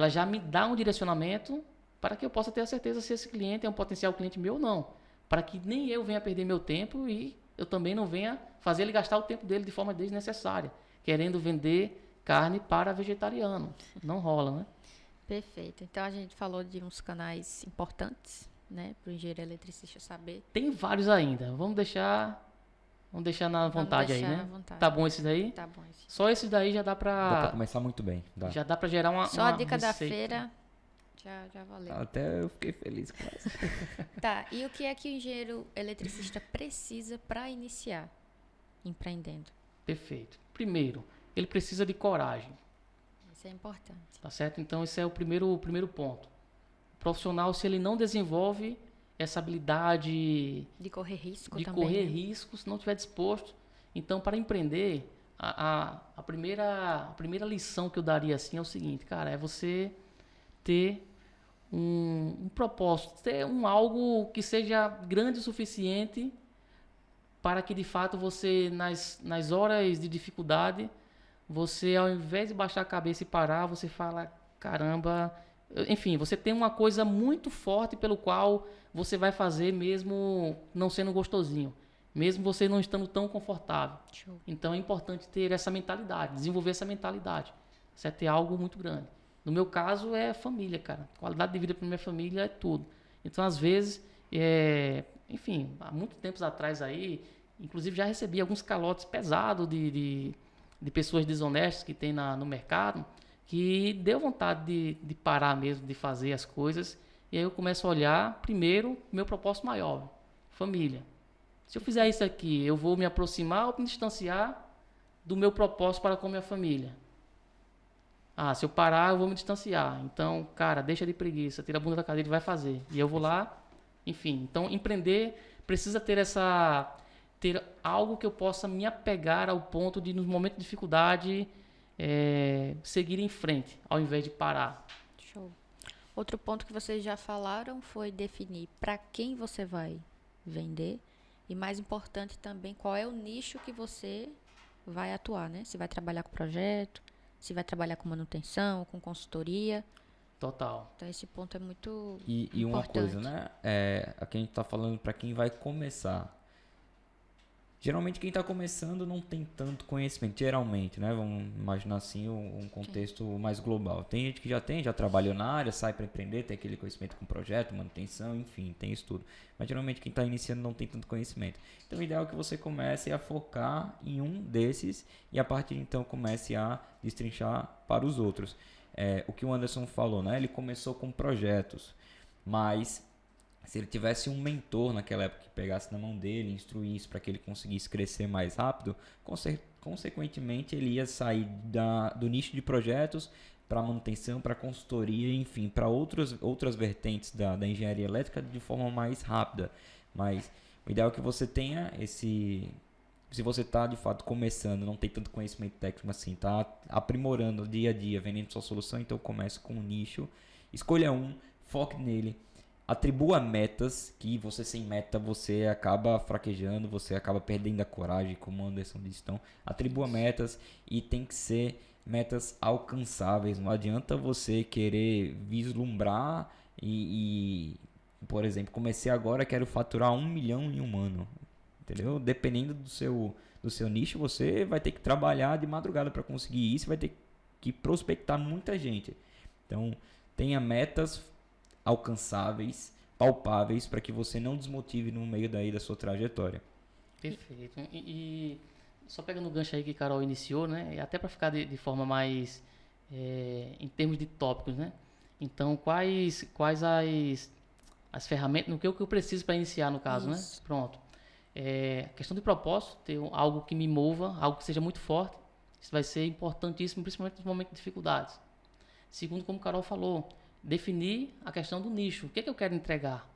já me dá um direcionamento para que eu possa ter a certeza se esse cliente é um potencial cliente meu ou não. Para que nem eu venha perder meu tempo e eu também não venha fazer ele gastar o tempo dele de forma desnecessária, querendo vender carne para vegetariano. Não rola, né? Perfeito. Então a gente falou de uns canais importantes, né, para o engenheiro eletricista saber. Tem vários ainda. Vamos deixar na vontade aí, né? Tá bom esses daí? Tá bom esse. Só esses daí já dá Dá pra pra começar muito bem. Dá. já dá pra gerar uma Só a dica receita. da feira já valeu. Até eu fiquei feliz com essa. Tá, e o que é que o engenheiro eletricista precisa para iniciar empreendendo? Perfeito. Primeiro, ele precisa de coragem. Isso é importante. Tá certo? Então, esse é o primeiro ponto. O profissional, se ele não desenvolve essa habilidade de correr risco de também. correr né? risco, se não estiver disposto. Então, para empreender, a primeira lição que eu daria assim é o seguinte, cara, é você ter um propósito, ter algo que seja grande o suficiente para que de fato você, nas horas de dificuldade, você ao invés de baixar a cabeça e parar, você fala, caramba, enfim, você tem uma coisa muito forte pelo qual você vai fazer mesmo não sendo gostosinho, mesmo você não estando tão confortável. Show. Então é importante ter essa mentalidade, desenvolver essa mentalidade. Isso é ter algo muito grande. No meu caso é família, cara. Qualidade de vida para minha família é tudo. Então às vezes, enfim, há muito tempos atrás aí, inclusive já recebi alguns calotes pesados de pessoas desonestas que tem no mercado, que deu vontade de parar mesmo, de fazer as coisas. E aí eu começo a olhar, primeiro, meu propósito maior, família. Se eu fizer isso aqui, eu vou me aproximar ou me distanciar do meu propósito para com a minha família. Se eu parar, eu vou me distanciar. Então, cara, deixa de preguiça, tira a bunda da cadeira e vai fazer. E eu vou lá, enfim. Então, empreender precisa ter algo que eu possa me apegar ao ponto de, nos momentos de dificuldade, seguir em frente, ao invés de parar. Show. Outro ponto que vocês já falaram foi definir para quem você vai vender e, mais importante também, qual é o nicho que você vai atuar, né? Se vai trabalhar com projeto, se vai trabalhar com manutenção, com consultoria. Total. Então esse ponto é muito E uma importante. coisa, né? Aqui a gente tá falando para quem vai começar. Geralmente quem está começando não tem tanto conhecimento, geralmente, né? Vamos imaginar assim um contexto mais global. Tem gente que já trabalhou na área, sai para empreender, tem aquele conhecimento com projeto, manutenção, enfim, tem isso tudo. Mas geralmente quem está iniciando não tem tanto conhecimento. Então o ideal é que você comece a focar em um desses e a partir de então comece a destrinchar para os outros. O que o Anderson falou, né? Ele começou com projetos, mas se ele tivesse um mentor naquela época que pegasse na mão dele, instruísse para que ele conseguisse crescer mais rápido, consequentemente ele ia sair do nicho de projetos para manutenção, para consultoria, enfim, para outras vertentes da engenharia elétrica de forma mais rápida. Mas o ideal é que você tenha se você está de fato começando, não tem tanto conhecimento técnico assim, está aprimorando dia a dia, vendendo sua solução, então comece com um nicho, escolha foque nele. Atribua metas, que você sem meta você acaba fraquejando, você acaba perdendo a coragem, como o Anderson disse. Então, atribua metas e tem que ser metas alcançáveis. Não adianta você querer vislumbrar por exemplo, comecei agora, quero faturar 1 milhão em um ano. Entendeu? Dependendo do seu nicho, você vai ter que trabalhar de madrugada para conseguir isso, vai ter que prospectar muita gente. Então, tenha metas alcançáveis, palpáveis, para que você não desmotive no meio da sua trajetória. Perfeito. E só pegando o gancho aí que a Carol iniciou, né? E até para ficar de forma mais em termos de tópicos, né? Então, quais as ferramentas, no que eu preciso para iniciar no caso, Isso. né? Pronto. Questão de propósito, ter algo que me mova, algo que seja muito forte. Isso vai ser importantíssimo, principalmente nos momentos de dificuldades. Segundo, como a Carol falou, definir a questão do nicho. O que eu quero entregar?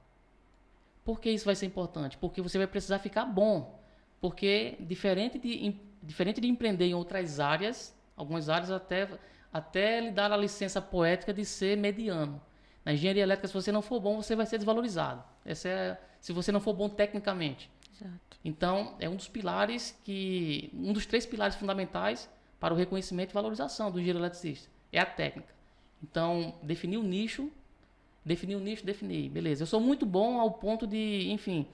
Por que isso vai ser importante? Porque você vai precisar ficar bom. Porque diferente de empreender em outras áreas, algumas áreas até lhe dar a licença poética de ser mediano. Na engenharia elétrica, se você não for bom, você vai ser desvalorizado. Se você não for bom tecnicamente. Exato. Então, é um dos 3 pilares fundamentais para o reconhecimento e valorização do engenheiro eletricista. É a técnica. Então, definir. Beleza, eu sou muito bom ao ponto de, enfim,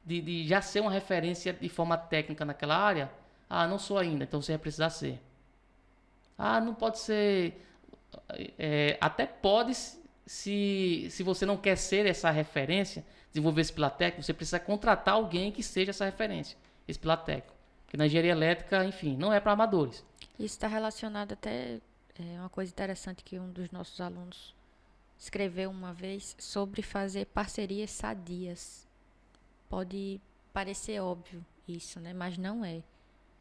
de já ser uma referência de forma técnica naquela área. Não sou ainda, então você vai precisar ser. Não pode ser... até pode, se você não quer ser essa referência, desenvolver esse pilar técnico, você precisa contratar alguém que seja essa referência, esse pilar técnico. Porque na engenharia elétrica, enfim, não é para amadores. Isso está relacionado até... uma coisa interessante que um dos nossos alunos escreveu uma vez sobre fazer parcerias sadias. Pode parecer óbvio isso, né? Mas não é.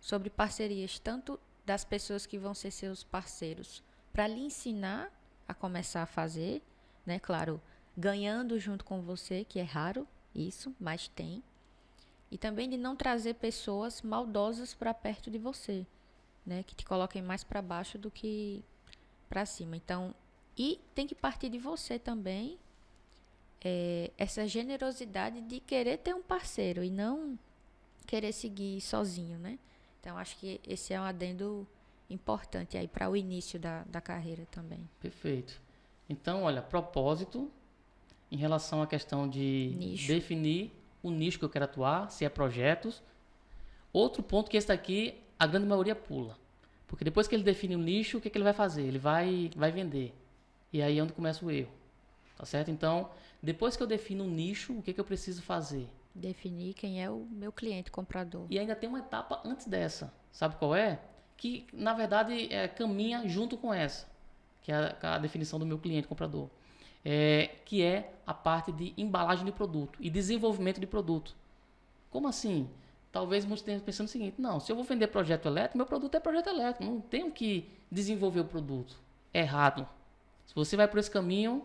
Sobre parcerias tanto das pessoas que vão ser seus parceiros para lhe ensinar a começar a fazer, né? Claro, ganhando junto com você, que é raro isso, mas tem. E também de não trazer pessoas maldosas para perto de você, né? Que te coloquem mais para baixo do que para cima. Então, e tem que partir de você também essa generosidade de querer ter um parceiro e não querer seguir sozinho, né? Então, acho que esse é um adendo importante aí para o início da carreira também. Perfeito. Então, olha, propósito em relação à questão de Nicho. definir o nicho que eu quero atuar, se é projetos. Outro ponto que esse daqui, a grande maioria pula. Porque depois que ele define o nicho, o que ele vai fazer? Ele vai vender. E aí é onde começa o erro. Tá certo? Então, depois que eu defino o nicho, o que eu preciso fazer? Definir quem é o meu cliente comprador. E ainda tem uma etapa antes dessa. Sabe qual é? Que, na verdade, caminha junto com essa. Que é a definição do meu cliente comprador. Que é a parte de embalagem de produto e desenvolvimento de produto. Como assim? Talvez muitos estejam pensando o seguinte: não, se eu vou vender projeto elétrico, meu produto é projeto elétrico, não tenho que desenvolver o produto. Errado. Se você vai por esse caminho,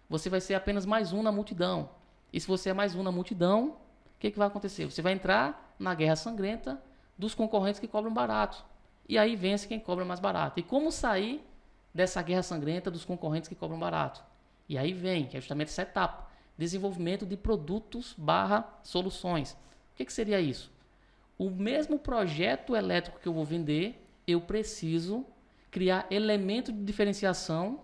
você vai ser apenas mais um na multidão. E se você é mais um na multidão, o que vai acontecer? Você vai entrar na guerra sangrenta dos concorrentes que cobram barato. E aí vence quem cobra mais barato. E como sair dessa guerra sangrenta dos concorrentes que cobram barato? E aí vem, que é justamente essa etapa: desenvolvimento de produtos / soluções. O que seria isso? O mesmo projeto elétrico que eu vou vender, eu preciso criar elemento de diferenciação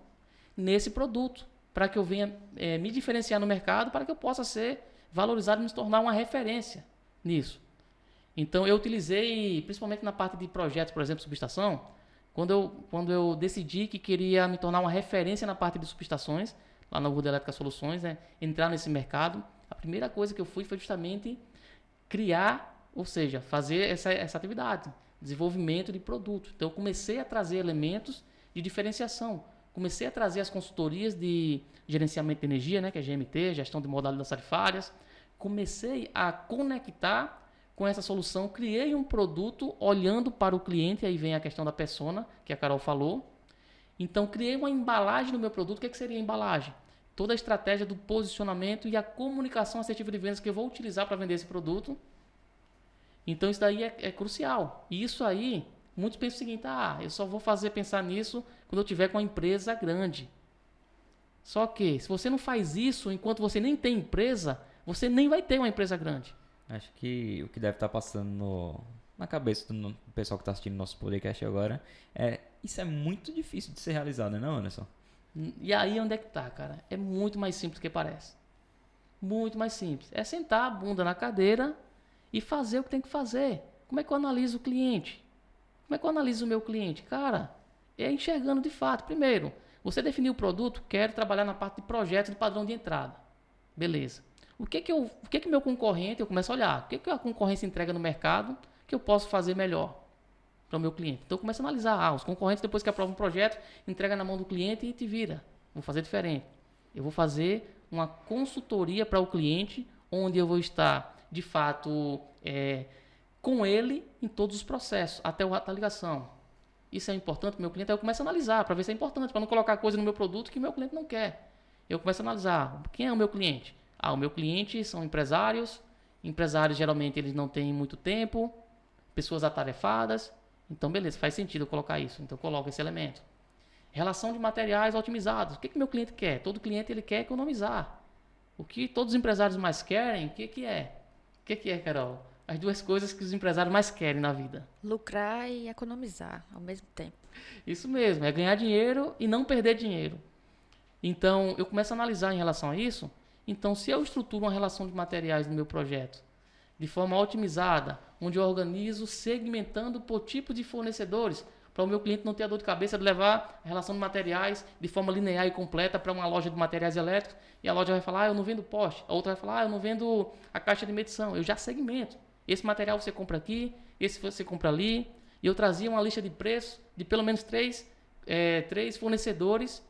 nesse produto, para que eu venha me diferenciar no mercado, para que eu possa ser valorizado e me tornar uma referência nisso. Então eu utilizei, principalmente na parte de projetos, por exemplo, subestação, quando eu decidi que queria me tornar uma referência na parte de subestações, lá na Urda Elétrica Soluções, né, entrar nesse mercado, a primeira coisa que eu fui foi justamente criar, ou seja, fazer essa atividade, desenvolvimento de produto. Então eu comecei a trazer elementos de diferenciação, comecei a trazer as consultorias de gerenciamento de energia, né, que é GMT, gestão de modalidades tarifárias, comecei a conectar com essa solução, criei um produto olhando para o cliente, aí vem a questão da persona, que a Carol falou. Então, criei uma embalagem no meu produto. O que seria a embalagem? Toda a estratégia do posicionamento e a comunicação assertiva de vendas que eu vou utilizar para vender esse produto. Então, isso daí é crucial. E isso aí, muitos pensam o seguinte: eu só vou pensar nisso quando eu tiver com uma empresa grande. Só que, se você não faz isso enquanto você nem tem empresa, você nem vai ter uma empresa grande. Acho que o que deve estar passando na cabeça do pessoal que está assistindo nosso podcast agora isso é muito difícil de ser realizado, não, Anderson? E aí onde é que tá, cara? É muito mais simples do que parece. Muito mais simples. É sentar a bunda na cadeira e fazer o que tem que fazer. Como é que eu analiso o cliente? Como é que eu analiso o meu cliente? Cara, é enxergando de fato. Primeiro, você definiu o produto, quero trabalhar na parte de projetos de padrão de entrada. Beleza. O que meu concorrente, eu começo a olhar, o que a concorrência entrega no mercado que eu posso fazer melhor para o meu cliente? Então eu começo a analisar, os concorrentes, depois que aprovam um projeto, entrega na mão do cliente e te vira. Vou fazer diferente. Eu vou fazer uma consultoria para o cliente, onde eu vou estar, de fato, com ele em todos os processos, até o ato da ligação. Isso é importante para o meu cliente? Aí eu começo a analisar, para ver se é importante, para não colocar coisa no meu produto que o meu cliente não quer. Eu começo a analisar, quem é o meu cliente? O meu cliente são empresários. Empresários, geralmente, eles não têm muito tempo. Pessoas atarefadas. Então, beleza, faz sentido eu colocar isso. Então, eu coloco esse elemento. Relação de materiais otimizados. O que meu cliente quer? Todo cliente ele quer economizar. O que todos os empresários mais querem, o que é? O que é, Carol? As duas coisas que os empresários mais querem na vida. Lucrar e economizar ao mesmo tempo. Isso mesmo, é ganhar dinheiro e não perder dinheiro. Então, eu começo a analisar em relação a isso. Então, se eu estruturo uma relação de materiais no meu projeto de forma otimizada, onde eu organizo segmentando por tipo de fornecedores, para o meu cliente não ter a dor de cabeça de levar a relação de materiais de forma linear e completa para uma loja de materiais elétricos, e a loja vai falar: eu não vendo poste. A outra vai falar: eu não vendo a caixa de medição. Eu já segmento. Esse material você compra aqui, esse você compra ali. E eu trazia uma lista de preços de pelo menos três fornecedores.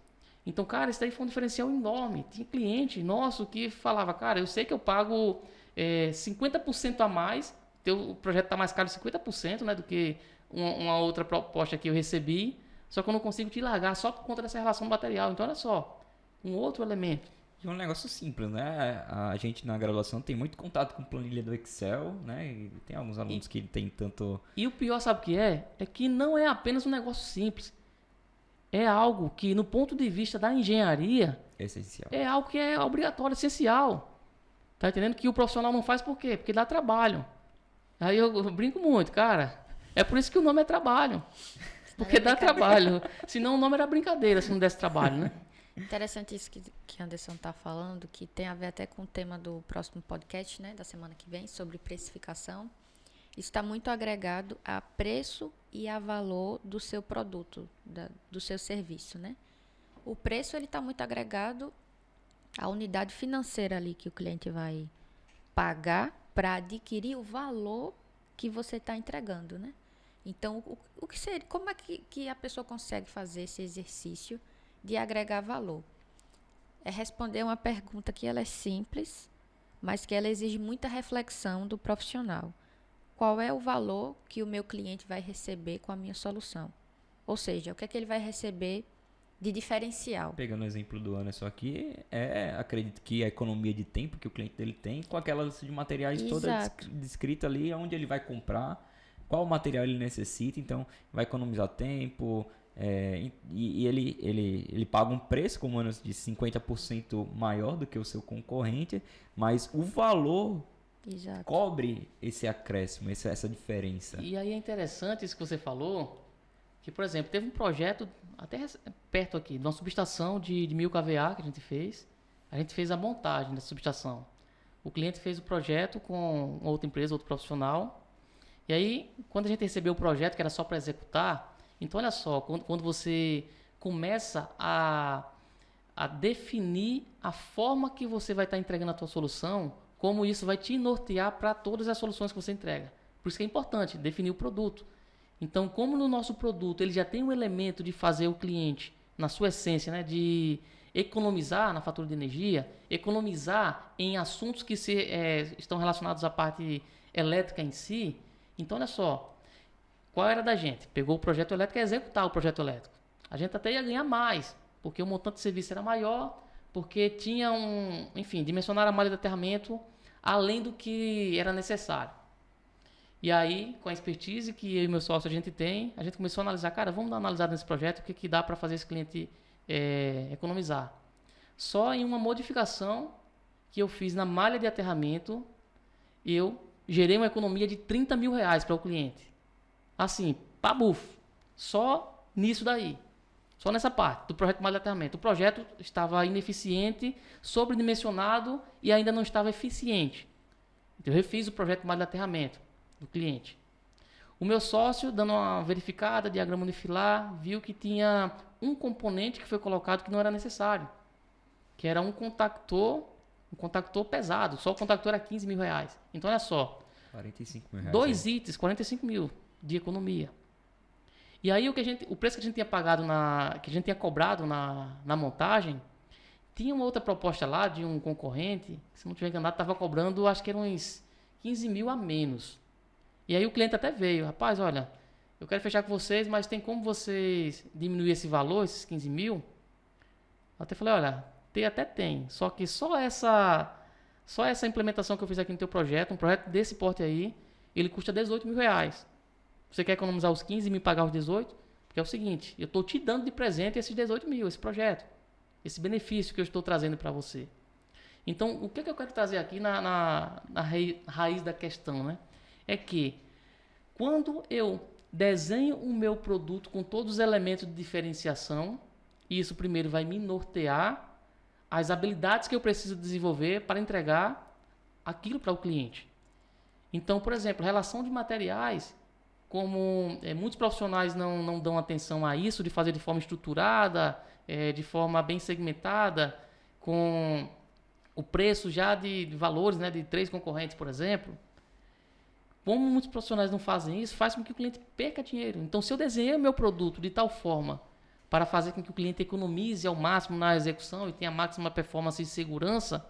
Então, cara, isso daí foi um diferencial enorme. Tinha cliente nosso que falava: cara, eu sei que eu pago 50% a mais, o projeto está mais caro 50%, né, do que uma outra proposta que eu recebi, só que eu não consigo te largar só por conta dessa relação do material. Então, olha só, um outro elemento. E um negócio simples, né? A gente na graduação tem muito contato com planilha do Excel, né? E tem alguns alunos que tem tanto... E o pior, sabe o que é? É que não é apenas um negócio simples. É algo que, no ponto de vista da engenharia, essencial. É algo que é obrigatório, essencial. Tá entendendo? Que o profissional não faz por quê? Porque dá trabalho. Aí eu brinco muito, cara. É por isso que o nome é trabalho. Porque dá trabalho. Senão o nome era brincadeira, se não desse trabalho, né? Interessante isso que Anderson está falando, que tem a ver até com o tema do próximo podcast, né, da semana que vem, sobre precificação. Isso está muito agregado a preço e a valor do seu produto, do seu serviço, né? O preço ele está muito agregado à unidade financeira ali que o cliente vai pagar para adquirir o valor que você está entregando, né? Então, o que seria, como é que a pessoa consegue fazer esse exercício de agregar valor? É responder uma pergunta que ela é simples, mas que ela exige muita reflexão do profissional. Qual é o valor que o meu cliente vai receber com a minha solução? Ou seja, o que é que ele vai receber de diferencial? Pegando o exemplo do Anderson aqui, acredito que a economia de tempo que o cliente dele tem, com aquela lista de materiais toda descrita ali, onde ele vai comprar, qual material ele necessita, então vai economizar tempo, e ele paga um preço, como o Anderson disse, 50% maior do que o seu concorrente, mas o valor cobre esse acréscimo, essa diferença. E aí é interessante isso que você falou, que, por exemplo, teve um projeto até perto aqui, de uma subestação de 1000 kVA que a gente fez. A gente fez a montagem dessa subestação. O cliente fez o projeto com outra empresa, outro profissional. E aí, quando a gente recebeu o projeto, que era só para executar, então olha só, quando você começa a definir a forma que você vai estar entregando a tua solução, como isso vai te nortear para todas as soluções que você entrega. Por isso que é importante definir o produto. Então, como no nosso produto ele já tem um elemento de fazer o cliente, na sua essência, né, de economizar na fatura de energia, economizar em assuntos que estão relacionados à parte elétrica em si. Então, olha só, qual era da gente? Pegou o projeto elétrico e executar o projeto elétrico. A gente até ia ganhar mais, porque o montante de serviço era maior, porque tinha dimensionar a malha de aterramento além do que era necessário. E aí, com a expertise que eu e meu sócio a gente começou a analisar, cara, vamos dar uma analisada nesse projeto, o que dá para fazer esse cliente economizar. Só em uma modificação que eu fiz na malha de aterramento, eu gerei uma economia de R$30 mil para o cliente. Assim, pabuf, só nisso daí. Só nessa parte do projeto de malha de aterramento. O projeto estava ineficiente, sobredimensionado e ainda não estava eficiente. Então, eu refiz o projeto de malha de aterramento do cliente. O meu sócio, dando uma verificada, diagrama unifilar, viu que tinha um componente que foi colocado que não era necessário, que era um contactor pesado. Só o contactor era R$15 mil. Então, olha só. R$45 mil. 2 itens, 45 mil de economia. E aí o preço que a gente tinha pagado, que a gente tinha cobrado na montagem, tinha uma outra proposta lá de um concorrente, se não tiver enganado, estava cobrando, acho que eram uns 15 mil a menos. E aí o cliente até veio, rapaz, olha, eu quero fechar com vocês, mas tem como vocês diminuir esse valor, esses 15 mil? Eu até falei, olha, até tem, só que só essa implementação que eu fiz aqui no teu projeto, um projeto desse porte aí, ele custa R$18 mil. Você quer economizar os 15 e me pagar os 18? Porque é o seguinte, eu estou te dando de presente esses 18 mil, esse projeto, esse benefício que eu estou trazendo para você. Então, o que eu quero trazer aqui na raiz da questão, né? É que quando eu desenho o meu produto com todos os elementos de diferenciação, isso primeiro vai me nortear as habilidades que eu preciso desenvolver para entregar aquilo para o cliente. Então, por exemplo, relação de materiais, como muitos profissionais não dão atenção a isso, de fazer de forma estruturada, de forma bem segmentada, com o preço já de valores, né, de 3 concorrentes, por exemplo. Como muitos profissionais não fazem isso, faz com que o cliente perca dinheiro. Então, se eu desenhei o meu produto de tal forma para fazer com que o cliente economize ao máximo na execução e tenha a máxima performance e segurança,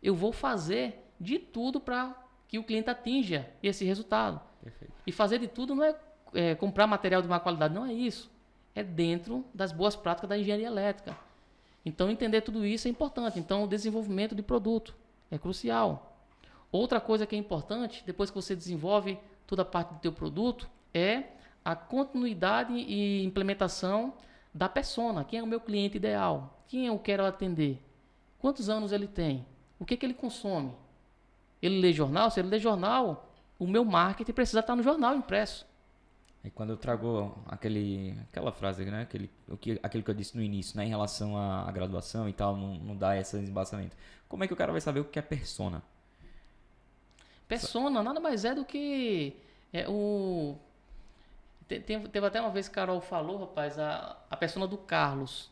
eu vou fazer de tudo para que o cliente atinja esse resultado. Perfeito. E fazer de tudo não é comprar material de má qualidade, não é isso. É dentro das boas práticas da engenharia elétrica. Então, entender tudo isso é importante. Então, o desenvolvimento de produto é crucial. Outra coisa que é importante, depois que você desenvolve toda a parte do teu produto, é a continuidade e implementação da persona. Quem é o meu cliente ideal? Quem eu quero atender? Quantos anos ele tem? O que ele consome? Ele lê jornal? Se ele lê jornal, o meu marketing precisa estar no jornal impresso. E quando eu trago aquela frase, né? Aquilo que eu disse no início, né? Em relação à graduação e tal, não dá esse embasamento. Como é que o cara vai saber o que é persona? Persona nada mais é do que teve até uma vez que Carol falou, rapaz, a persona do Carlos.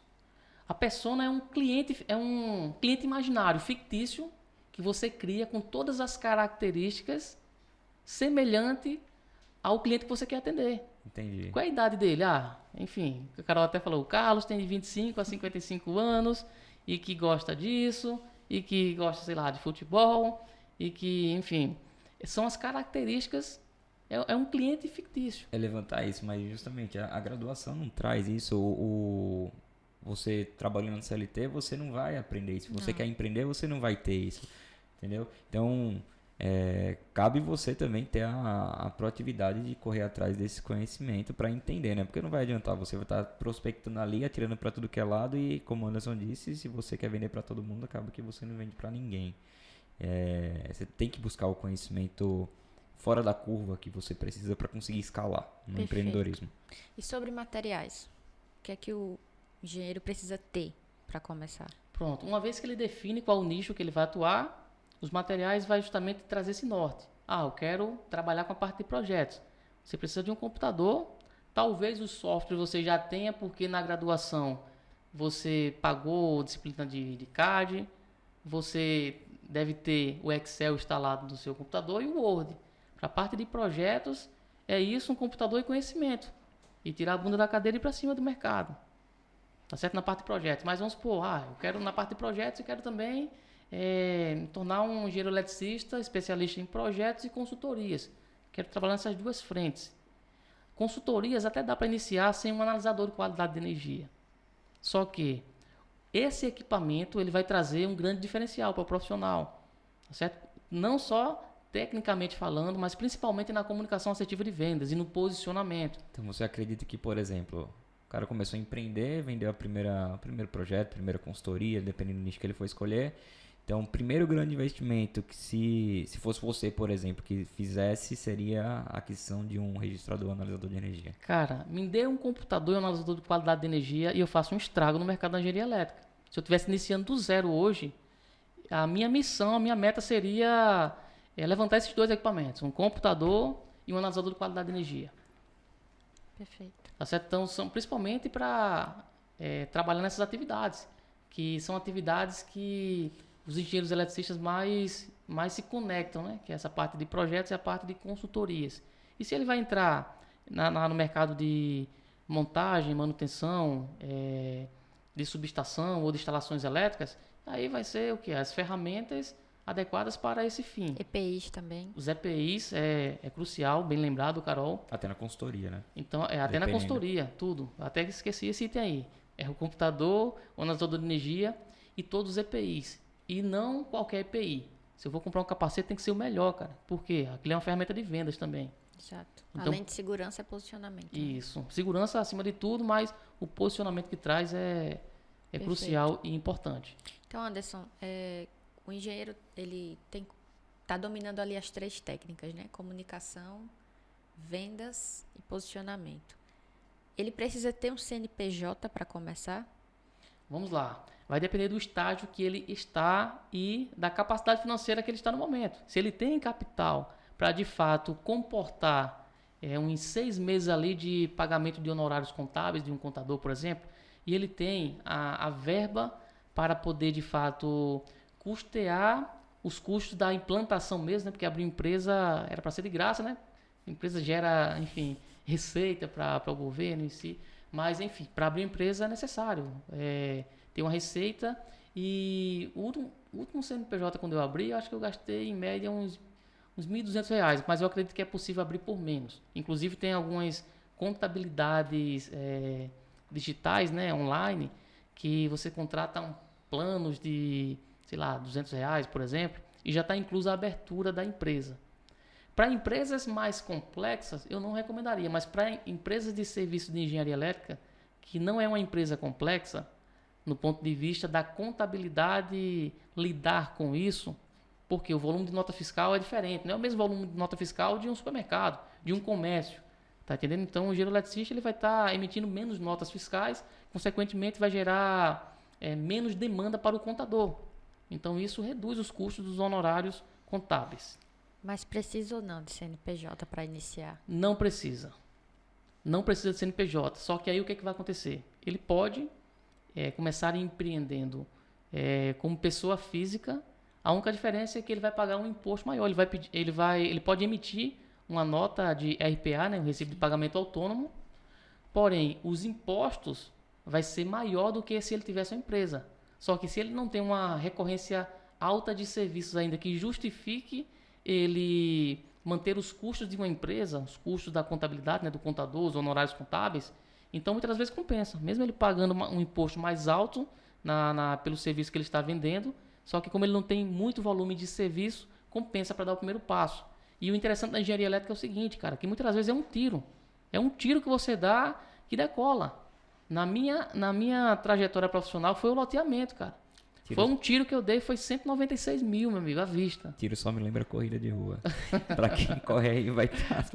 A persona é um cliente imaginário, fictício, que você cria com todas as características semelhante ao cliente que você quer atender. Entendi. Qual é a idade dele? Enfim, a Carol até falou, o Carlos tem de 25 a 55 anos e que gosta disso, e que gosta, sei lá, de futebol, e que, enfim, são as características. É um cliente fictício. É levantar isso, mas justamente a graduação não traz isso. Você trabalhando no CLT, você não vai aprender isso. Se você quer empreender, você não vai ter isso. Entendeu? Então, cabe você também ter a proatividade de correr atrás desse conhecimento para entender, né? Porque não vai adiantar, você vai estar prospectando ali, atirando para tudo que é lado e, como o Anderson disse, se você quer vender para todo mundo, acaba que você não vende para ninguém. Você tem que buscar o conhecimento fora da curva que você precisa para conseguir escalar no empreendedorismo. E sobre materiais? O que é que o engenheiro precisa ter para começar? Pronto, uma vez que ele define qual o nicho que ele vai atuar, os materiais vai justamente trazer esse norte. Eu quero trabalhar com a parte de projetos. Você precisa de um computador, talvez o software você já tenha, porque na graduação você pagou disciplina de CAD, você deve ter o Excel instalado no seu computador e o Word. Para a parte de projetos, é isso, um computador e conhecimento. E tirar a bunda da cadeira e ir para cima do mercado. Tá certo? Na parte de projetos. Mas vamos supor, eu quero na parte de projetos, eu quero também me tornar um engenheiro eletricista, especialista em projetos e consultorias. Quero trabalhar nessas duas frentes. Consultorias até dá para iniciar sem um analisador de qualidade de energia. Só que esse equipamento ele vai trazer um grande diferencial para o profissional. Tá certo? Não só tecnicamente falando, mas principalmente na comunicação assertiva de vendas e no posicionamento. Então você acredita que, por exemplo, o cara começou a empreender, vendeu o primeiro projeto, a primeira consultoria, dependendo do nicho que ele for escolher. Então, o primeiro grande investimento que se fosse você, por exemplo, que fizesse, seria a aquisição de um registrador analisador de energia. Cara, me dê um computador e um analisador de qualidade de energia e eu faço um estrago no mercado da engenharia elétrica. Se eu estivesse iniciando do zero hoje, a minha missão, a minha meta seria levantar esses dois equipamentos, um computador e um analisador de qualidade de energia. Perfeito. Tá certo? Então, são principalmente para trabalhar nessas atividades, que são atividades que os engenheiros eletricistas mais se conectam, né? Que é essa parte de projetos e a parte de consultorias. E se ele vai entrar no mercado de montagem, manutenção, de subestação ou de instalações elétricas, aí vai ser o que? As ferramentas adequadas para esse fim. EPIs também. Os EPIs é crucial, bem lembrado, Carol. Até na consultoria, né? Então, até na consultoria, tudo. Até que esqueci esse item aí. É o computador, o analisador de energia e todos os EPIs. E não qualquer EPI. Se eu vou comprar um capacete, tem que ser o melhor, cara. Por quê? Aquilo é uma ferramenta de vendas também. Exato. Então, além de segurança, é posicionamento. Isso. Né? Segurança acima de tudo, mas o posicionamento que traz é crucial e importante. Então, Anderson, o engenheiro ele está dominando ali as três técnicas, né? Comunicação, vendas e posicionamento. Ele precisa ter um CNPJ para começar? Vamos lá. Vai depender do estágio que ele está e da capacidade financeira que ele está no momento. Se ele tem capital para, de fato, comportar uns 6 meses ali de pagamento de honorários contábeis de um contador, por exemplo, e ele tem a verba para poder, de fato, custear os custos da implantação mesmo, né? Porque abrir empresa era para ser de graça, né? A empresa gera, enfim, receita para o governo em si. Mas, enfim, para abrir empresa é necessário ter uma receita. E o último CNPJ, quando eu abri, eu acho que eu gastei em média uns R$1.200. Mas eu acredito que é possível abrir por menos. Inclusive, tem algumas contabilidades digitais, né, online, que você contrata planos de, sei lá, R$200, por exemplo, e já está inclusa a abertura da empresa. Para empresas mais complexas, eu não recomendaria, mas para empresas de serviço de engenharia elétrica, que não é uma empresa complexa no ponto de vista da contabilidade lidar com isso, porque o volume de nota fiscal é diferente, não é o mesmo volume de nota fiscal de um supermercado, de um comércio, tá entendendo? Então o engenheiro eletricista ele vai estar emitindo menos notas fiscais, consequentemente vai gerar menos demanda para o contador. Então isso reduz os custos dos honorários contábeis. Mas precisa ou não de CNPJ para iniciar? Não precisa. Não precisa de CNPJ. Só que aí o que vai acontecer? Ele pode começar empreendendo como pessoa física. A única diferença é que ele vai pagar um imposto maior. Ele pode emitir uma nota de RPA, né, um recibo de pagamento autônomo. Porém, os impostos vai ser maior do que se ele tivesse uma empresa. Só que se ele não tem uma recorrência alta de serviços ainda que justifique ele manter os custos de uma empresa, os custos da contabilidade, né, do contador, os honorários contábeis, então muitas vezes compensa. Mesmo ele pagando um imposto mais alto pelo serviço que ele está vendendo, só que como ele não tem muito volume de serviço, compensa para dar o primeiro passo. E o interessante da engenharia elétrica é o seguinte, cara, que muitas vezes é um tiro. É um tiro que você dá que decola. Na minha trajetória profissional foi o loteamento, cara. Foi um tiro que eu dei, foi 196 mil, meu amigo, à vista. Tiro só me lembra corrida de rua. Pra quem corre aí vai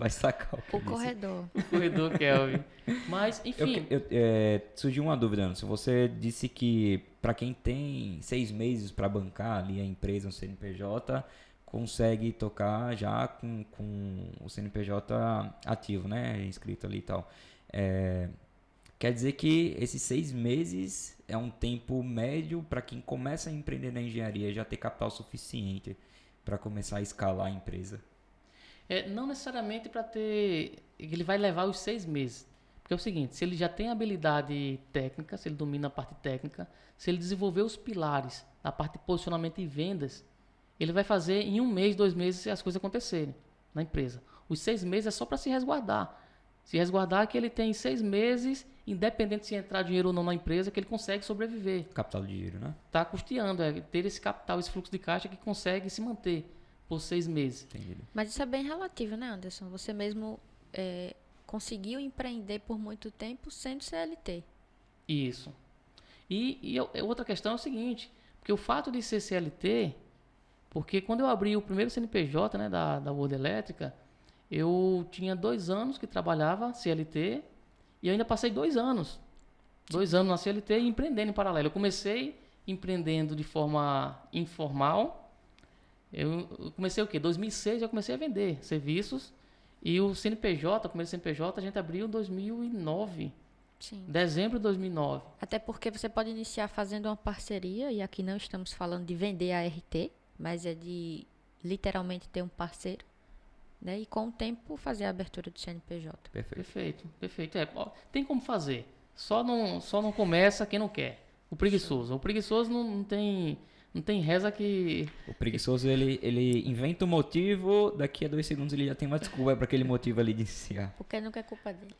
sacar o corredor. O corredor, Kelvin. Mas, enfim. Surgiu uma dúvida, Anderson. Você disse que pra quem tem 6 meses pra bancar ali a empresa, um CNPJ, consegue tocar já com o CNPJ ativo, né? Inscrito ali e tal. Quer dizer que esses 6 meses é um tempo médio para quem começa a empreender na engenharia já ter capital suficiente para começar a escalar a empresa? Não necessariamente para ter... Ele vai levar os 6 meses. Porque é o seguinte, se ele já tem habilidade técnica, se ele domina a parte técnica, se ele desenvolver os pilares da parte de posicionamento e vendas, ele vai fazer em 1 mês, 2 meses as coisas acontecerem na empresa. Os 6 meses é só para se resguardar. Se resguardar que ele tem 6 meses, independente se entrar dinheiro ou não na empresa, que ele consegue sobreviver. Capital de giro, né? Está custeando, ter esse capital, esse fluxo de caixa que consegue se manter por 6 meses. Entendido. Mas isso é bem relativo, né, Anderson? Você mesmo conseguiu empreender por muito tempo sendo CLT. Isso. E outra questão é o seguinte, porque o fato de ser CLT, porque quando eu abri o primeiro CNPJ, né, da World Elétrica, eu tinha 2 anos que trabalhava CLT e eu ainda passei 2 anos. 2 anos na CLT e empreendendo em paralelo. Eu comecei empreendendo de forma informal. Eu comecei o quê? 2006 eu comecei a vender serviços. E o CNPJ, o primeiro CNPJ, a gente abriu em 2009. Sim. Dezembro de 2009. Até porque você pode iniciar fazendo uma parceria, e aqui não estamos falando de vender a RT, mas é de literalmente ter um parceiro. Né? E com o tempo fazer a abertura do CNPJ. Perfeito. Tem como fazer. Só não começa quem não quer. O preguiçoso. O preguiçoso não tem reza que... O preguiçoso, ele inventa um motivo, daqui a 2 segundos ele já tem uma desculpa para aquele motivo ali de iniciar. Porque nunca é culpa dele.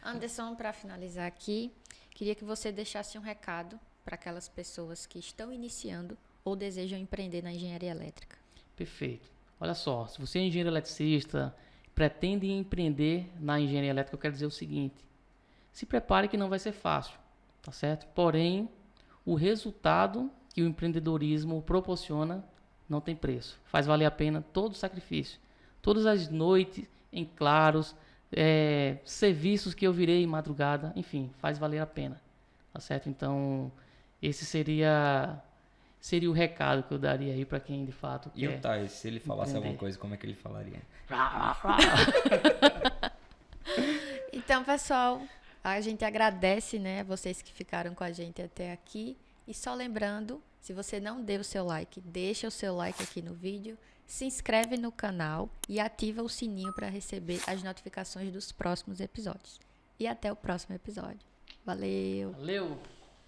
Anderson, para finalizar aqui, queria que você deixasse um recado para aquelas pessoas que estão iniciando ou desejam empreender na engenharia elétrica. Perfeito. Olha só, se você é engenheiro eletricista, pretende empreender na engenharia elétrica, eu quero dizer o seguinte: se prepare que não vai ser fácil, tá certo? Porém, o resultado que o empreendedorismo proporciona não tem preço. Faz valer a pena todo o sacrifício. Todas as noites em claros, serviços que eu virei em madrugada, enfim, faz valer a pena, tá certo? Então, esse seria o recado que eu daria aí para quem de fato quer. E o Thais, se ele falasse alguma coisa, como é que ele falaria? Então, pessoal, a gente agradece, né, vocês que ficaram com a gente até aqui. E só lembrando, se você não deu o seu like, deixa o seu like aqui no vídeo, se inscreve no canal e ativa o sininho para receber as notificações dos próximos episódios. E até o próximo episódio. Valeu! Valeu!